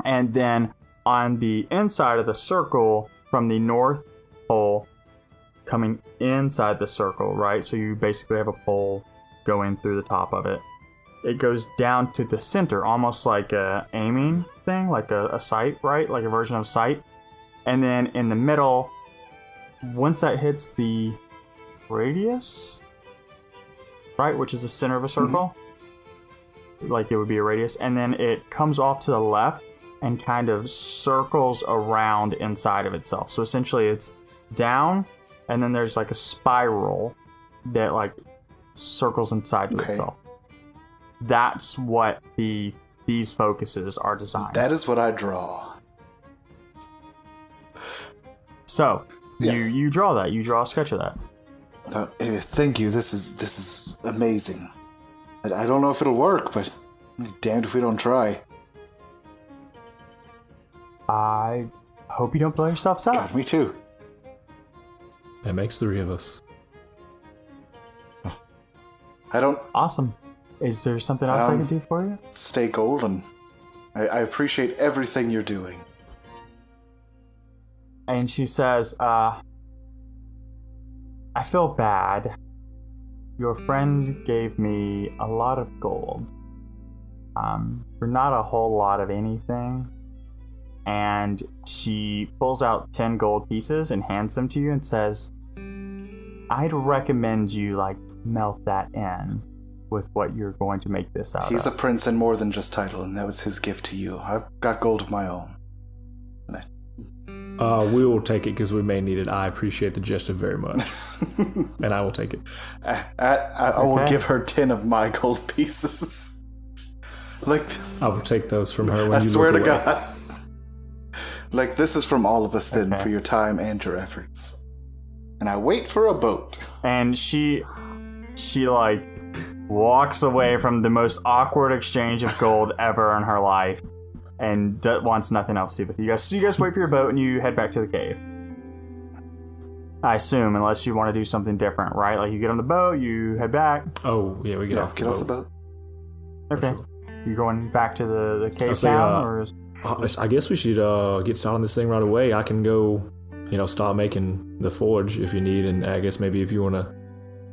And then on the inside of the circle, from the north pole coming inside the circle, right? So you basically have a pole going through the top of it. It goes down to the center, almost like a aiming thing, like a sight, right? Like a version of sight. And then in the middle, once that hits the radius, right, which is the center of a circle, like it would be a radius, and then it comes off to the left and kind of circles around inside of itself. So essentially it's down, and then there's like a spiral that like circles inside of itself. That's what these focuses are designed. That is what I draw. So you draw that. You draw a sketch of that. Thank you. This is amazing. I don't know if it'll work, but damned if we don't try. I hope you don't blow yourselves up. God, me too. That makes 3 of us. I don't Awesome. Is there something else I can do for you? stay golden. I appreciate everything you're doing. And she says, I feel bad. Your friend gave me a lot of gold. For not a whole lot of anything. And she pulls out 10 gold pieces and hands them to you and says, I'd recommend you melt that in with what you're going to make this out He's of. a prince and more than just title, and that was his gift to you. I've got gold of my own. We will take it because we may need it. I appreciate the gesture very much. And I will take it. I will give her 10 of my gold pieces. I will take those from her when I you swear look to away. God. This is from all of us then, for your time and your efforts. And I wait for a boat. And she walks away from the most awkward exchange of gold ever in her life and wants nothing else to do with you guys. So you guys wait for your boat and you head back to the cave. I assume, unless you want to do something different, right? Like you get on the boat, you head back. Oh, yeah, we get off the boat. Get off the boat. Okay. Sure. You're going back to the cave say, town? Or is... I guess we should get started on this thing right away. I can go, start making the forge if you need, and I guess maybe if you want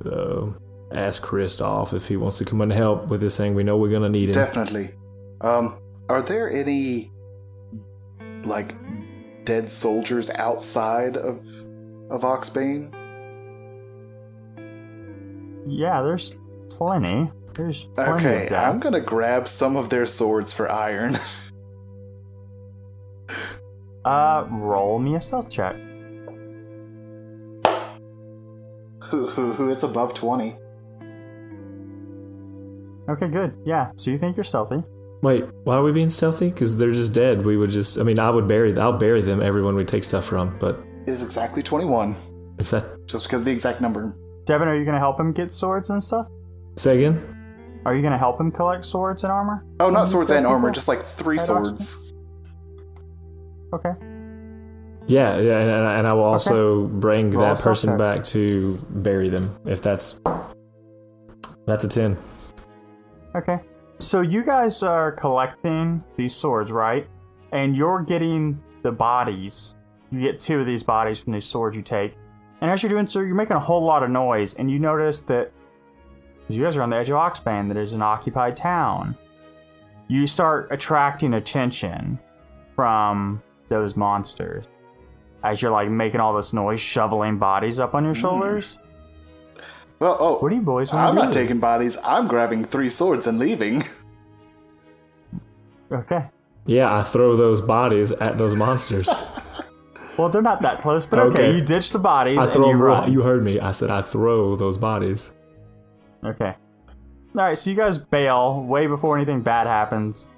to ask Kristoff if he wants to come and help with this thing. We know we're going to need him. Definitely. Are there any, dead soldiers outside of Oxbane? Yeah, there's plenty. There's plenty Okay, of that. I'm gonna grab some of their swords for iron. Roll me a stealth check. It's above 20. Okay, good. Yeah, so you think you're stealthy. Wait, why are we being stealthy? Because they're just dead. We would just... I'll bury them everyone we take stuff from, but... It is exactly 21. If that... Just because of the exact number. Devin, are you going to help him get swords and stuff? Say again? Are you going to help him collect swords and armor? Oh, not swords and armor, people? just 3 At swords. Okay. Yeah, and I will also bring Roll a that person stealth check. back to bury them. If that's a 10. Okay. So you guys are collecting these swords, right? And you're getting the bodies. You get 2 of these bodies from these swords you take. And as you're doing so, you're making a whole lot of noise. And you notice that you guys are on the edge of Oxbane, that is an occupied town. You start attracting attention from those monsters as you're like making all this noise, shoveling bodies up on your shoulders. Well, What do you boys want I'm to do? not taking bodies. I'm grabbing 3 swords and leaving. Okay. Yeah, I throw those bodies at those monsters. Well, they're not that close, but okay. You ditch the bodies I and throw you them. run. You heard me. I said I throw those bodies. Okay. Alright, so you guys bail way before anything bad happens.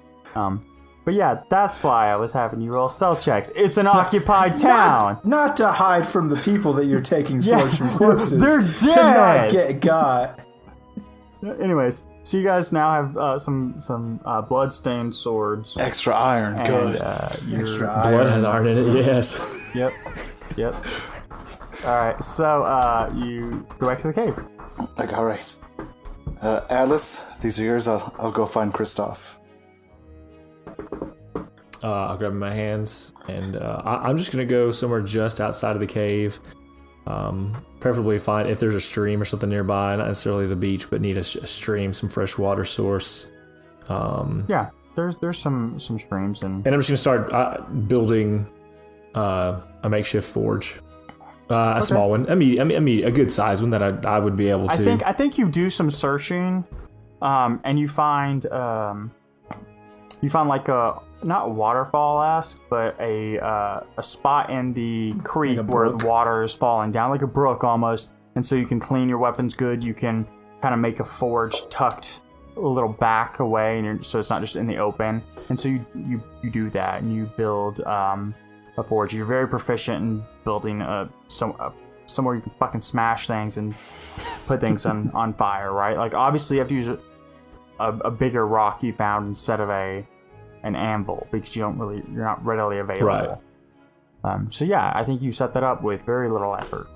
But yeah, that's why I was having you roll stealth checks. It's an occupied town! Not to hide from the people that you're taking swords from corpses. They're To not dead! get got. Anyways, so you guys now have some blood-stained swords. Extra iron, And, good. you're- Extra Blood has iron in it. Yes. Yep. Alright, so you go back to the cave. Like, all right. Atlas, these are yours. I'll go find Kristoff. I'll grab my hands, and I'm just gonna go somewhere just outside of the cave. Preferably find if there's a stream or something nearby, not necessarily the beach, but need a stream, some fresh water source. Yeah, there's some streams and I'm just gonna start building a makeshift forge, a small one, a good size one that I would be able to. I think you do some searching, and you find like a not waterfall-esque, but a spot in the creek Like a where brook? the water is falling down, like a brook almost. And so you can clean your weapons good. You can kind of make a forge tucked a little back away, and so it's not just in the open. And so you do that, and you build a forge. You're very proficient in building somewhere you can fucking smash things and put things on fire, right? Like obviously you have to use a bigger rock you found instead of an anvil because you're not readily available. Right. So yeah, I think you set that up with very little effort.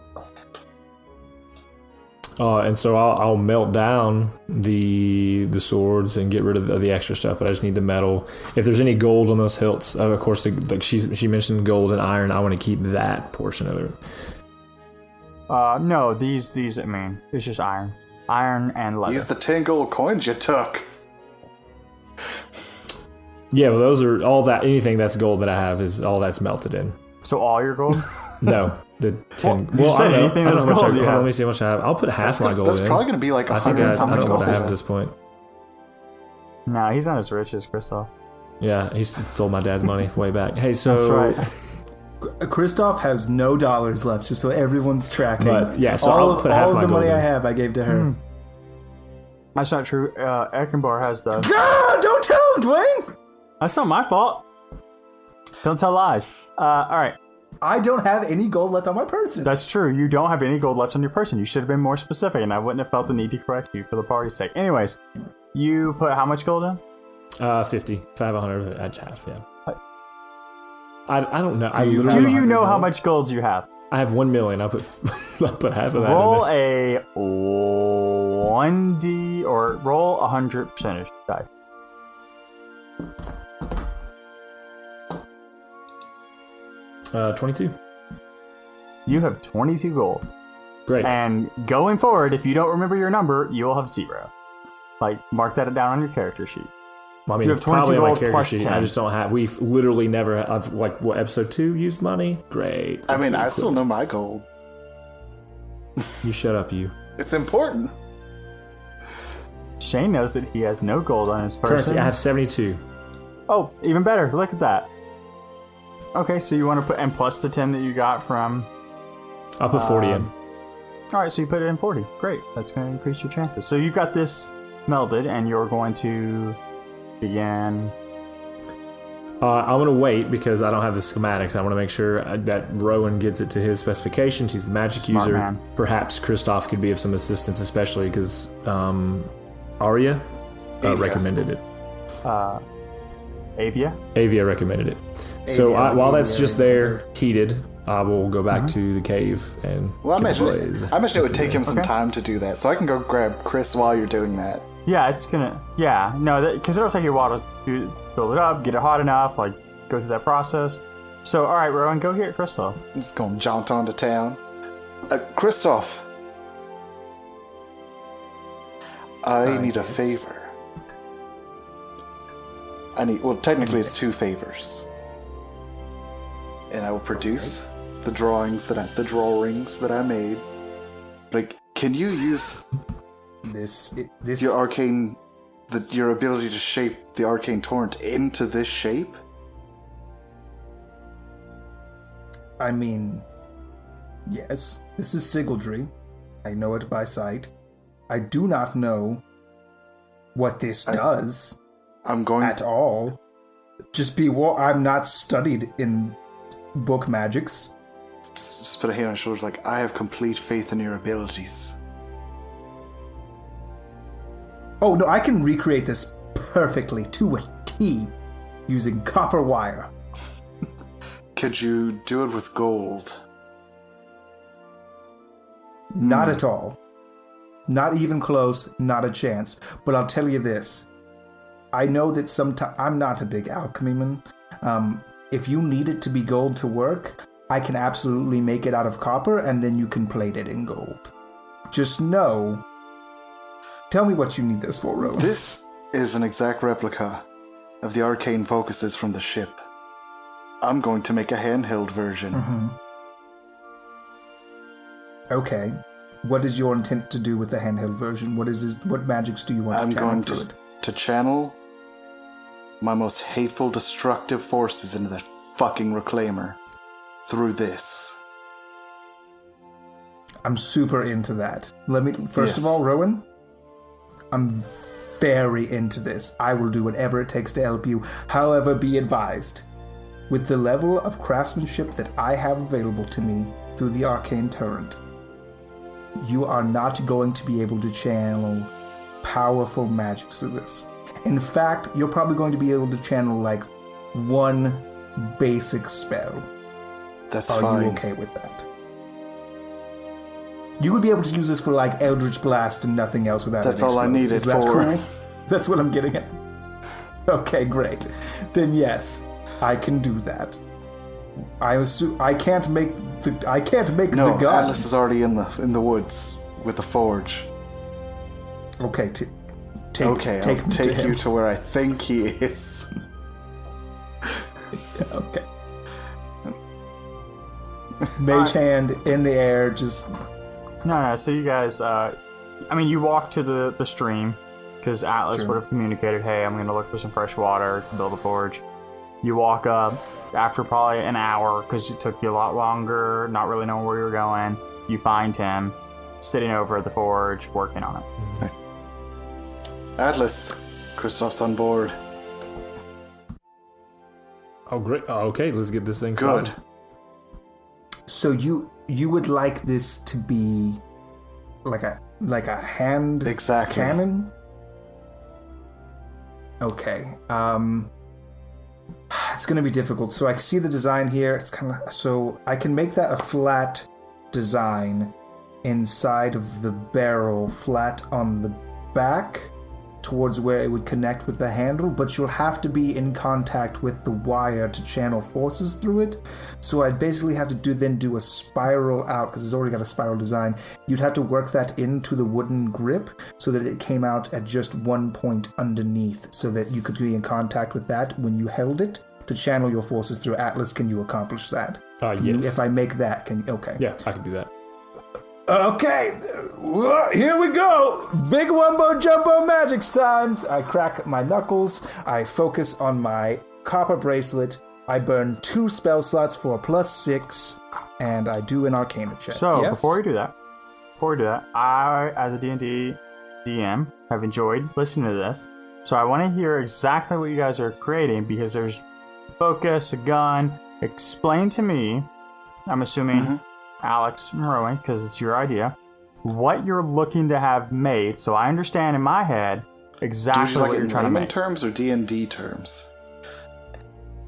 And so I'll melt down the swords and get rid of the extra stuff, but I just need the metal. If there's any gold on those hilts, of course, like she mentioned gold and iron, I want to keep that portion of it. No, these I mean, it's just iron and leather. Use the 10 gold coins you took. Yeah, well, those are all that. Anything that's gold that I have is all that's melted in. So all your gold? No, the 10. you said anything that's I don't know how much gold you have. let me see how much I have. I'll put half my gold That's in. probably going to be like I think 100 I something don't know gold. what I have at this point. No, he's not as rich as Kristoff. Yeah, he stole my dad's money way back. Hey, so That's right. Kristoff has no dollars left, just so everyone's tracking. But, yeah, so all I'll put half of my the gold money in. I have, I gave to her. That's not true. Ekenbar has the. God, don't tell him, Dwayne. That's not my fault. Don't tell lies. All right. I don't have any gold left on my person. That's true. You don't have any gold left on your person. You should have been more specific, and I wouldn't have felt the need to correct you for the party's sake. Anyways, you put how much gold in? 50. If I have 100, I'd half, yeah. I don't know. Do you know how much gold you have? I have 1 million. I'll put half of that Roll in there. a 1d or roll 100 percentage dice. A 22. You have 22 gold. Great. And going forward, if you don't remember your number, you will have 0. Like, mark that down on your character sheet. Well, I mean, you it's have 22 probably on my gold character plus sheet. 10. I just don't have. We've literally never. I've what episode 2 used money. Great. I Let's mean, see, I still know my gold. You shut up, you. It's important. Shane knows that he has no gold on his person. Currency. I have 72. Oh, even better. Look at that. Okay, so you want to put, and plus the 10 that you got from... I'll put 40 in. Alright, so you put it in 40. Great. That's going to increase your chances. So you've got this melded, and you're going to begin... I'm going to wait because I don't have the schematics. I want to make sure that Rowan gets it to his specifications. He's the magic Smart user. man. Perhaps Kristoff could be of some assistance, especially because Arya recommended it. Avia recommended it. So while that's just there, heated, I will go back to the cave and I imagine it would take him some time to do that, so I can go grab Chris while you're doing that. Yeah, it's gonna. Yeah, no, because it'll take you a while to build it up, get it hot enough, like go through that process. So, all right, Rowan, go get Kristoff. He's gonna jaunt onto town. Kristoff, I need a favor. Technically it's 2 favors. And I will produce the drawings that I made. Like, can you use your arcane, your ability to shape the arcane torrent into this shape? I mean, yes, this is Sigildry. I know it by sight. I do not know what this does. At all. Just I'm not studied in book magics. Just put a hand on your shoulders like, I have complete faith in your abilities. Oh, no, I can recreate this perfectly to a T using copper wire. Could you do it with gold? Not at all. Not even close, not a chance. But I'll tell you this. I know that sometimes I'm not a big alchemy man. If you need it to be gold to work, I can absolutely make it out of copper, and then you can plate it in gold. Just know. Tell me what you need this for, Rowan. This is an exact replica of the arcane focuses from the ship. I'm going to make a handheld version. Mm-hmm. Okay. What is your intent to do with the handheld version? What magics do you want to channel through it? I'm going to channel my most hateful, destructive forces into that fucking reclaimer through this. I'm super into that. First of all, Rowan, I'm very into this. I will do whatever it takes to help you. However, be advised, with the level of craftsmanship that I have available to me through the arcane torrent, you are not going to be able to channel powerful magics through this. In fact, you're probably going to be able to channel like one basic spell. That's fine. Are you okay with that? You would be able to use this for like Eldritch Blast and nothing else without. That's all I need it for. Correct? That's what I'm getting at. Okay, great. Then yes, I can do that. I can't make the gun. No, Atlas is already in the woods with the forge. Okay, I'll take you to where I think he is. Yeah, okay. Mage hand in the air, just... No, so you guys, you walk to the stream, because Atlas would have communicated, hey, I'm going to look for some fresh water to build a forge. You walk up, after probably an hour, because it took you a lot longer, not really knowing where you're going, you find him sitting over at the forge, working on it. Atlas, Kristoff's on board. Oh, great. Oh, okay, let's get this thing good. started. So you would like this to be like a hand cannon? Okay. It's going to be difficult. So I can see the design here. It's kind of so I can make that a flat design inside of the barrel, flat on the back towards where it would connect with the handle, but you'll have to be in contact with the wire to channel forces through it. So I'd basically have to do a spiral out, because it's already got a spiral design. You'd have to work that into the wooden grip so that it came out at just one point underneath, so that you could be in contact with that when you held it to channel your forces through. Atlas, can you accomplish that? Yes. If I make that, can you? Okay. Yeah, I can do that. Okay, here we go. Big wumbo jumbo magics times. I crack my knuckles. I focus on my copper bracelet. I burn 2 spell slots for a +6, and I do an Arcana check. So yes? before we do that, I, as a D&D DM, have enjoyed listening to this. So I want to hear exactly what you guys are creating, because there's focus, a gun. Explain to me. I'm assuming. Alex and Rowan, because it's your idea, what you're looking to have made, so I understand in my head exactly what you're trying to make. Terms or D&D terms?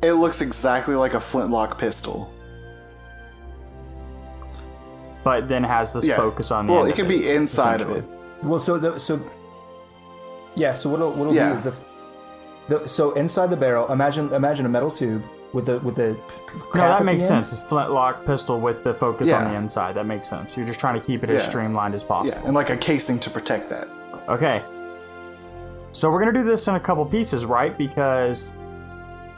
It looks exactly like a flintlock pistol. But then has this focus on the Well, end it can be inside of it. Well, so what'll do is so inside the barrel, imagine a metal tube with a No, that makes sense. It's flintlock pistol with the focus on the inside. That makes sense. You're just trying to keep it as streamlined as possible. Yeah, and like a casing to protect that. Okay. So we're going to do this in a couple pieces, right? Because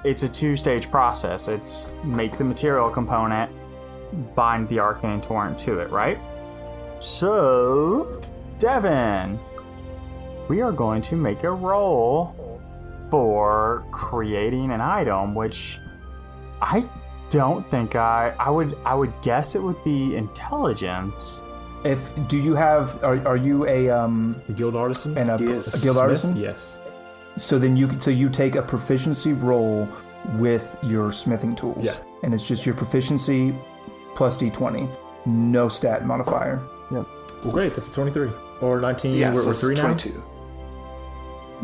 it's a two-stage process. It's make the material component, bind the arcane torrent to it, right? So, Devin, we are going to make a roll for creating an item, which I don't think I would guess it would be intelligence. Are you a guild artisan? And a Yes. guild artisan? Yes. So then you take a proficiency roll with your smithing tools. Yeah. And it's just your proficiency plus d20. No stat modifier. Yep. Well, great. That's a 23 or 19. Yeah, we're so 3 now. 22.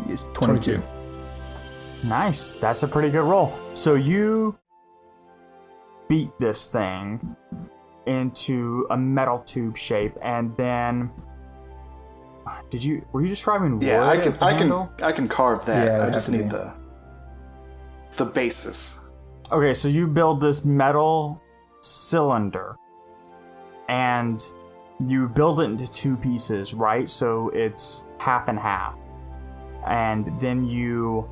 It's 22. Nice. That's a pretty good roll. So you beat this thing into a metal tube shape, and then were you describing wood? Yeah, as the handle? I can carve that. Yeah, I just it has need to the basis. Okay, so you build this metal cylinder, and you build it into two pieces, right? So it's half and half. And then you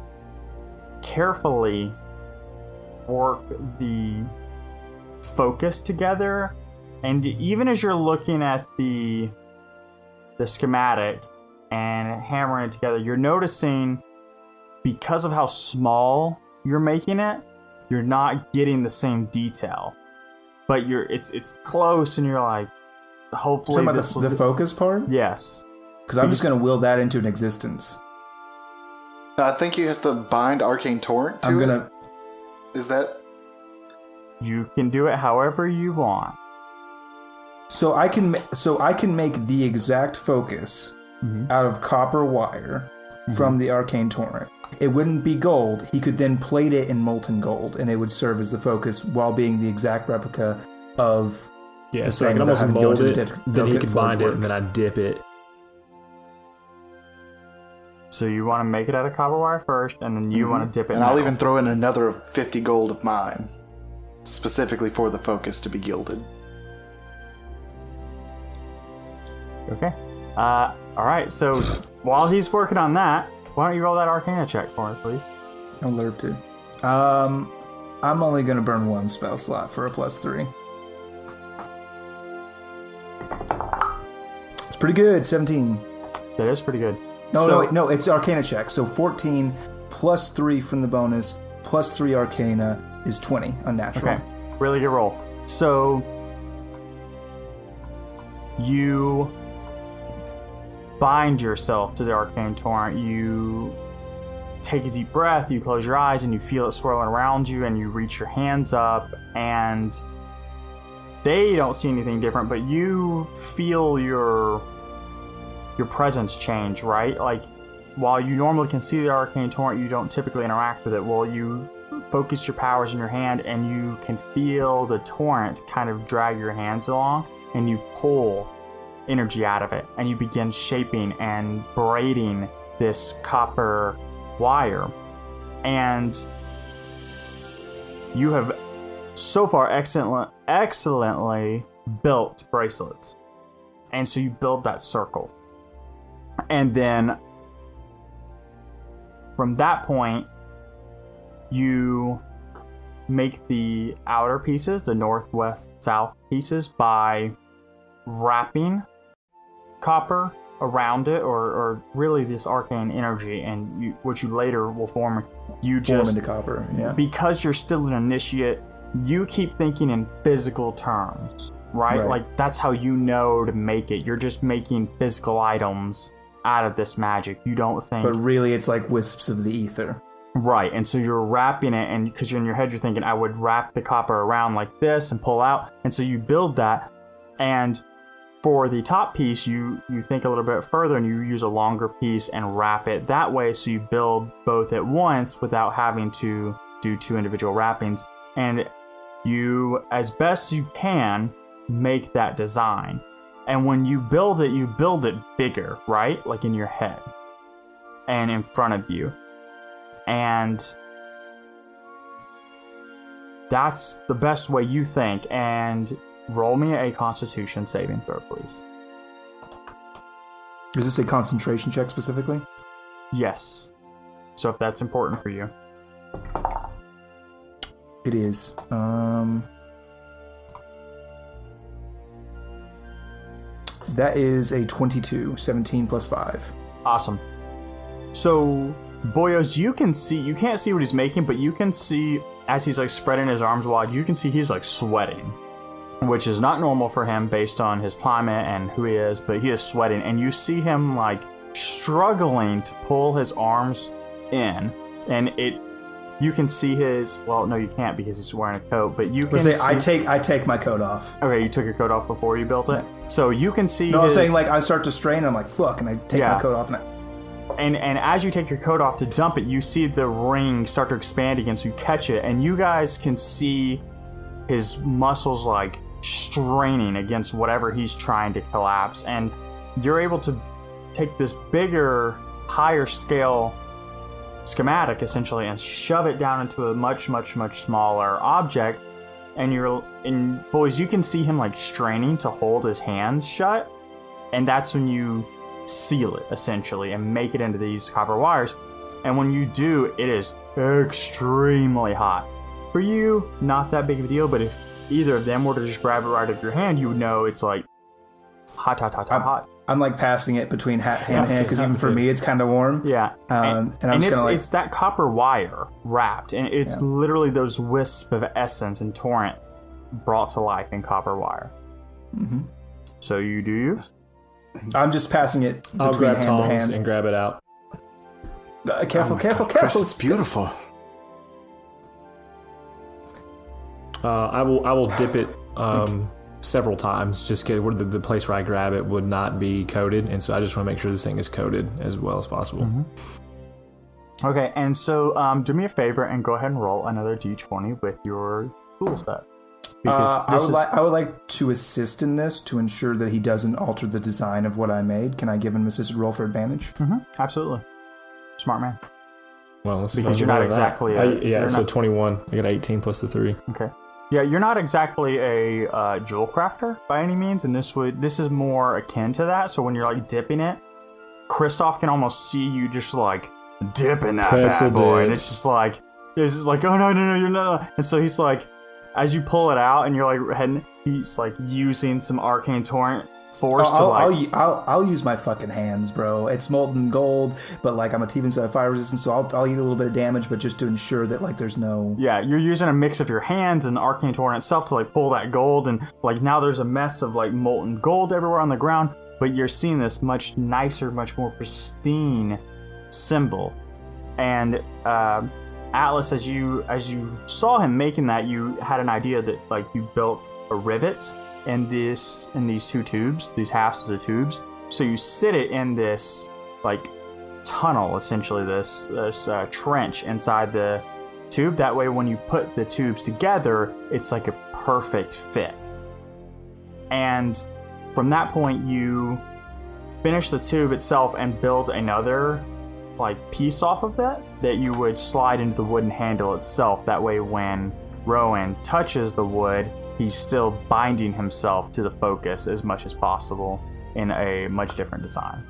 carefully work the focus together. And even as you're looking at the schematic and hammering it together, you're noticing, because of how small you're making it, you're not getting the same detail. But it's close, and you're like, hopefully Talking this about will the focus part? Yes. Because I'm just going to will that into an existence. I think you have to bind Arcane Torrent to it. Is that... You can do it however you want. So I can make the exact focus out of copper wire from the arcane torrent. It wouldn't be gold. He could then plate it in molten gold, and it would serve as the focus while being the exact replica of. Yeah, the so I thing can that almost had to go mold into it, the then he delicate could forge bind it, work. and then I dip it. So you want to make it out of copper wire first, and then you want to dip it in And I'll metal. even throw in another 50 gold of mine, specifically for the focus to be gilded. Okay. Alright, so while he's working on that, why don't you roll that Arcana check for us, please? I'd love to. I'm only going to burn one spell slot for a +3. It's pretty good. 17. That is pretty good. No, it's Arcana check. So 14 plus 3 from the bonus plus 3 Arcana is 20 unnatural. Okay, really good roll. So you bind yourself to the arcane torrent. You take a deep breath, you close your eyes, and you feel it swirling around you, and you reach your hands up, and they don't see anything different, but you feel your presence change, right? Like, while you normally can see the arcane torrent, you don't typically interact with it. Well, you focus your powers in your hand, and you can feel the torrent kind of drag your hands along, and you pull energy out of it, and you begin shaping and braiding this copper wire. And you have so far excellently built bracelets. And so you build that circle. And then from that point, you make the outer pieces, the northwest south pieces, by wrapping copper around it, or really this arcane energy, and which you later will form. You just into copper, yeah. Because you're still an initiate, you keep thinking in physical terms, right? Like, that's how you know to make it. You're just making physical items out of this magic. You don't think. But really, it's like wisps of the ether. Right, and so you're wrapping it, and because you're in your head, you're thinking, I would wrap the copper around like this and pull out. And so you build that, and for the top piece, you think a little bit further, and you use a longer piece and wrap it that way, so you build both at once without having to do 2 individual wrappings, and you, as best you can, make that design. And when you build it bigger, right? Like in your head and in front of you. And that's the best way you think. And roll me a Constitution saving throw, please. Is this a concentration check specifically? Yes. So if that's important for you. It is. That is a 22, 17 plus 5. Awesome. So, Boyos, you can't see what he's making, but you can see as he's like spreading his arms wide, you can see he's like sweating, which is not normal for him based on his climate and who he is, but he is sweating, and you see him like struggling to pull his arms in, and you can see his, well, no, you can't because he's wearing a coat, but you can see... I take my coat off. Okay, you took your coat off before you built it? So you can see I'm saying, like, I start to strain, and I'm like, fuck, and I take my coat off, and as you take your coat off to dump it, you see the ring start to expand again, so you catch it, and you guys can see his muscles, like, straining against whatever he's trying to collapse, and you're able to take this bigger, higher scale schematic essentially and shove it down into a much smaller object, and boys, you can see him like straining to hold his hands shut, and that's when you seal it essentially and make it into these copper wires. And when you do, it is extremely hot. For you, not that big of a deal, but if either of them were to just grab it right out of your hand, you would know it's like hot. I'm like passing it between hand and hand because even for me it's kind of warm. Yeah, and I'm just gonna it's that copper wire wrapped, and it's literally those wisps of essence and torrent brought to life in copper wire. Mm-hmm. So you do you? I'm just passing it between I'll grab hand tongs to hand and grab it out. Careful. Chris, it's beautiful. I will dip it several times, just because the place where I grab it would not be coated, and so I just want to make sure this thing is coated as well as possible. Mm-hmm. Okay, and so do me a favor and go ahead and roll another d20 with your tool set. I would like to assist in this to ensure that he doesn't alter the design of what I made. Can I give him an assisted roll for advantage? Mm-hmm. Absolutely. Smart man. Well, let's because you're not exactly... so 21. I got 18 plus the 3. Okay. Yeah, you're not exactly a jewel crafter by any means, and this is more akin to that. So when you're like dipping it, Kristoff can almost see you just like dipping that bad boy, and it's just like oh no, you're not. And so he's like, as you pull it out, and you're like heading, he's like using some arcane torrent force to like. I'll use my fucking hands, bro. It's molten gold, but like I'm a T-Vin, so I have fire resistance, so I'll eat a little bit of damage, but just to ensure that like there's no. Yeah, you're using a mix of your hands and the arcane torrent itself to like pull that gold, and like now there's a mess of like molten gold everywhere on the ground, but you're seeing this much nicer, much more pristine symbol. And Atlas, as you saw him making that, you had an idea that like you built a rivet in these 2 tubes, these halves of the tubes. So you sit it in this like tunnel, essentially this trench inside the tube. That way, when you put the tubes together, it's like a perfect fit. And from that point, you finish the tube itself and build another like piece off of that you would slide into the wooden handle itself. That way, when Rowan touches the wood, he's still binding himself to the focus as much as possible in a much different design.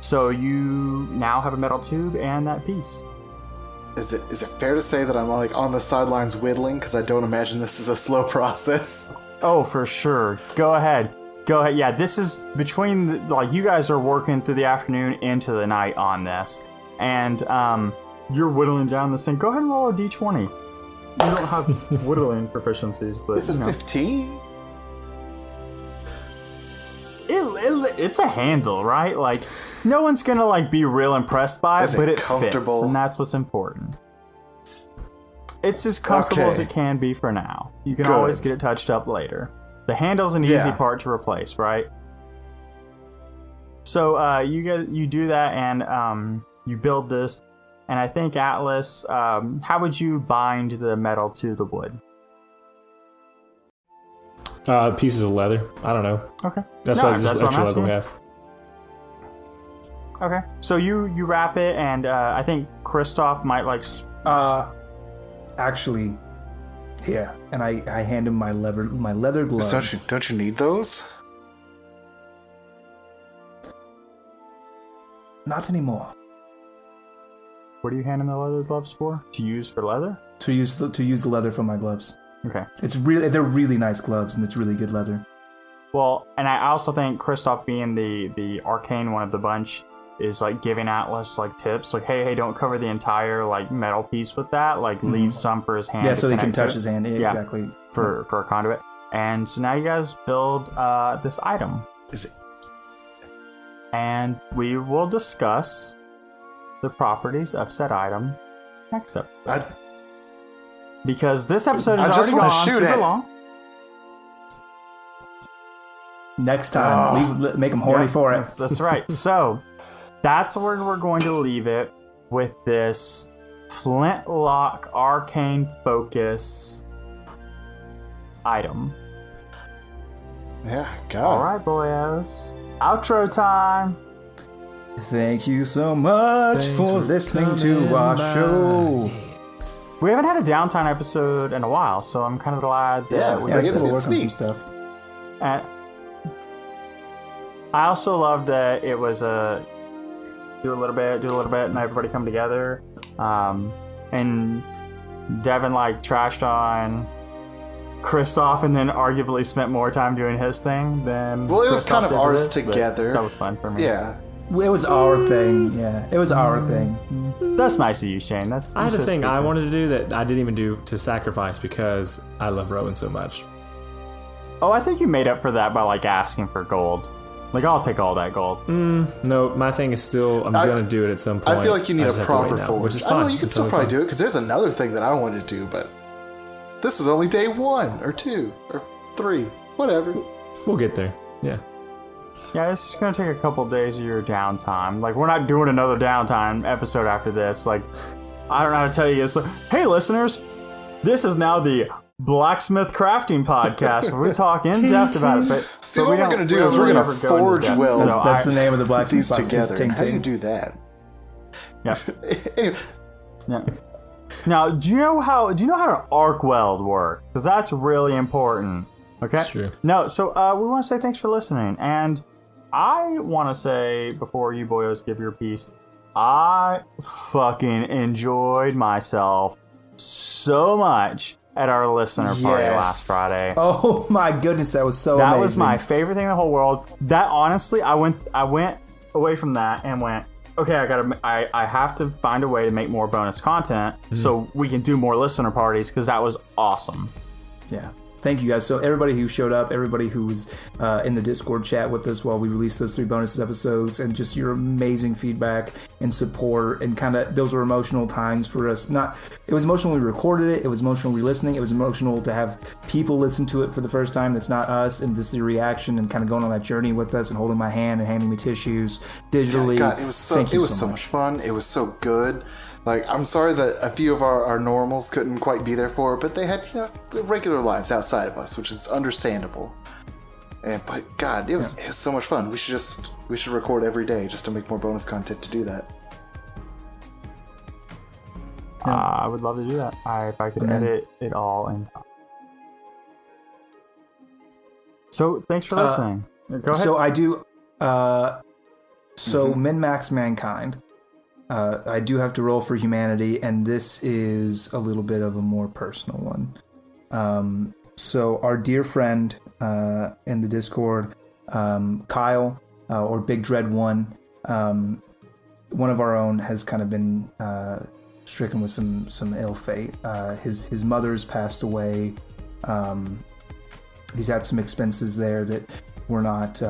So you now have a metal tube and that piece. Is it fair to say that I'm like on the sidelines whittling, because I don't imagine this is a slow process? Oh, for sure. Go ahead. Yeah, this is between like you guys are working through the afternoon into the night on this, and you're whittling down this thing. Go ahead and roll a d20. You don't have whittling proficiencies, but it's a 15. It's a handle, right? Like no one's gonna like be real impressed by it, but it comfortable? Fits, and that's what's important. It's as comfortable as it can be for now. You can always get it touched up later. The handle's an easy part to replace, right? So you do that, and you build this, And I think Atlas, how would you bind the metal to the wood? Pieces of leather. I don't know. Okay. That's No, what just that's what I'm extra leather we asking. have. Okay. So you wrap it, and I think Kristoff might like. Actually, here, and I hand him my leather gloves. Don't you need those? Not anymore. What do you hand him the leather gloves for? To use for leather? To use the leather from my gloves. Okay. They're really nice gloves, and it's really good leather. Well, and I also think Kristoff, being the arcane one of the bunch, is like giving Atlas like tips, like, hey, don't cover the entire like metal piece with that. Like, leave some for his hand. Yeah, so he can connect touch to his it. hand. Yeah, exactly. For a conduit. And so now you guys build this item, Is it? and we will discuss the properties of said item next episode. Because this episode I is just already wanna gone shoot super it. long. Next time, make him horny for it. That's right. So that's where we're going to leave it, with this flintlock arcane focus item. Yeah, God. All right, boyos. Outro time. Thank you so much for listening to our show. We haven't had a downtime episode in a while, so I'm kind of glad that we Yeah, it's it's cool to it's work on some neat. stuff. And I also love that it was a do a little bit, and everybody come together. And Devin like trashed on Kristoff, and then arguably spent more time doing his thing than. Well, it was Kristoff kind of did ours with it, but together. That was fun for me. Yeah. It was our thing. Yeah, it was our thing. That's nice of you, Shane. I had a thing I wanted to do that I didn't even do to sacrifice because I love Rowan so much. Oh, I think you made up for that by like asking for gold. Like, I'll take all that gold. No, my thing is still, I'm going to do it at some point. I feel like you need just a have to wait proper now, forge. which is I don't know, fine. you could It's still totally probably do it, because there's another thing that I wanted to do, but this is only day 1 or 2 or 3, whatever. fine. We'll get there. Yeah. Yeah, it's just gonna take a couple days of your downtime. Like, we're not doing another downtime episode after this. Like, I don't know how to tell you. It's like, hey, listeners, this is now the Blacksmith Crafting Podcast, where we talk in depth about it. But See, what we're going to do is we're going to forge wells That's the name of the Black these Spot, is together. Ting How do you Ting. do that? Yeah. Anyway, Yeah. Now, do you know how to arc weld work? Because that's really important. Okay. That's true. No, so we want to say thanks for listening, and I want to say before you boyos give your piece, I fucking enjoyed myself so much at our listener party Yes. last Friday. Oh my goodness, that was so That amazing. was my favorite thing in the whole world. That honestly, I went away from that and went, okay, I have to find a way to make more bonus content so we can do more listener parties, because that was awesome. Yeah. Thank you guys. So everybody who showed up, everybody who was in the Discord chat with us while we released those 3 bonus episodes, and just your amazing feedback and support, and kind of those were emotional times for us. It was emotional when we recorded it. It was emotional re-listening. It was emotional to have people listen to it for the first time. That's not us, and just the reaction and kind of going on that journey with us and holding my hand and handing me tissues digitally. God, it was so much fun. It was so good. Like, I'm sorry that a few of our normals couldn't quite be there for it, but they had regular lives outside of us, which is understandable. But God, it was so much fun. We should record every day just to make more bonus content to do that. I would love to do that if I could edit it all in time. So thanks for listening. Go ahead. So I do. Min-max mankind. I do have to roll for humanity, and this is a little bit of a more personal one. So our dear friend in the Discord, Kyle, or Big Dread 1, one of our own, has kind of been stricken with some ill fate. His mother's passed away. He's had some expenses there that were not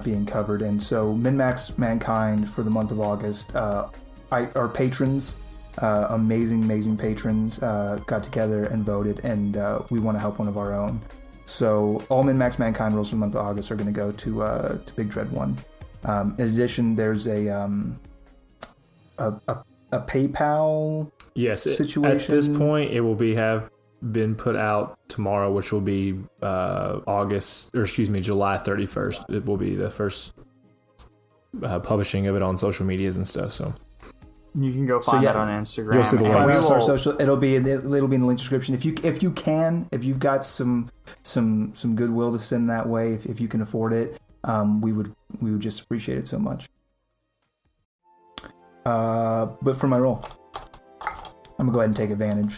being covered, and so Min-Max Mankind for the month of August, our patrons, amazing patrons, got together and voted, and we want to help one of our own. So all Min-Max Mankind rolls for the month of August are going to go to Big Dread 1. In addition, there's a a PayPal situation? At this point, it will have been put out tomorrow, which will be July 31st. It will be the first publishing of it on social medias and stuff. So you can go find that on Instagram. You'll see the Find links. us on our social. It'll be in the link description. If you've got some goodwill to send that way, if you can afford it, we would just appreciate it so much. But for my roll, I'm gonna go ahead and take advantage.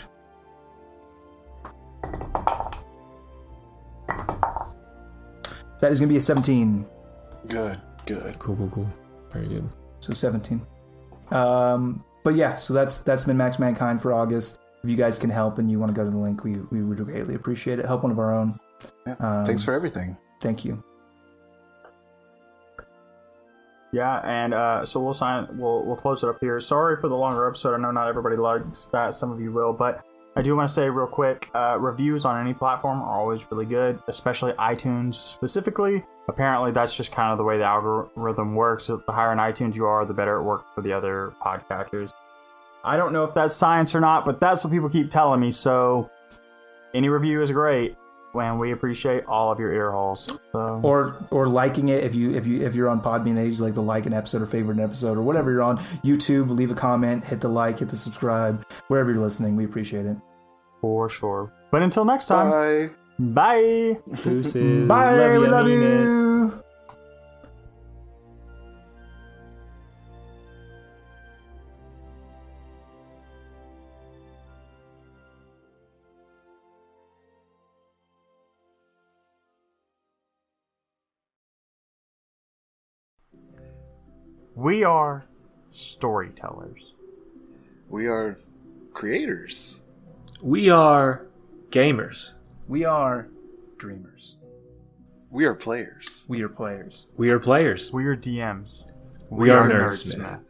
That is gonna be a 17. Good. Cool. Very good. So 17. But yeah, so that's been Max Mankind for August. If you guys can help and you want to go to the link, we would greatly appreciate it. Help one of our own. Yeah, thanks for everything. Thank you. Yeah, and so we'll close it up here. Sorry for the longer episode. I know not everybody likes that. Some of you will, but I do want to say real quick, reviews on any platform are always really good, especially iTunes specifically. Apparently, that's just kind of the way the algorithm works. The higher in iTunes you are, the better it works for the other podcatchers. I don't know if that's science or not, but that's what people keep telling me. So any review is great, and we appreciate all of your ear holes. So. Or liking it if you're on Podbean, they usually like to like an episode or favorite an episode or whatever you're on. YouTube, leave a comment, hit the like, hit the subscribe, wherever you're listening. We appreciate it. For sure. But until next time. Bye. Bye. Deuces. Bye. We love you. We are storytellers. We are creators. We are gamers. We are dreamers. We are players. We are players. We are players. We are DMs. We are nerdsmith.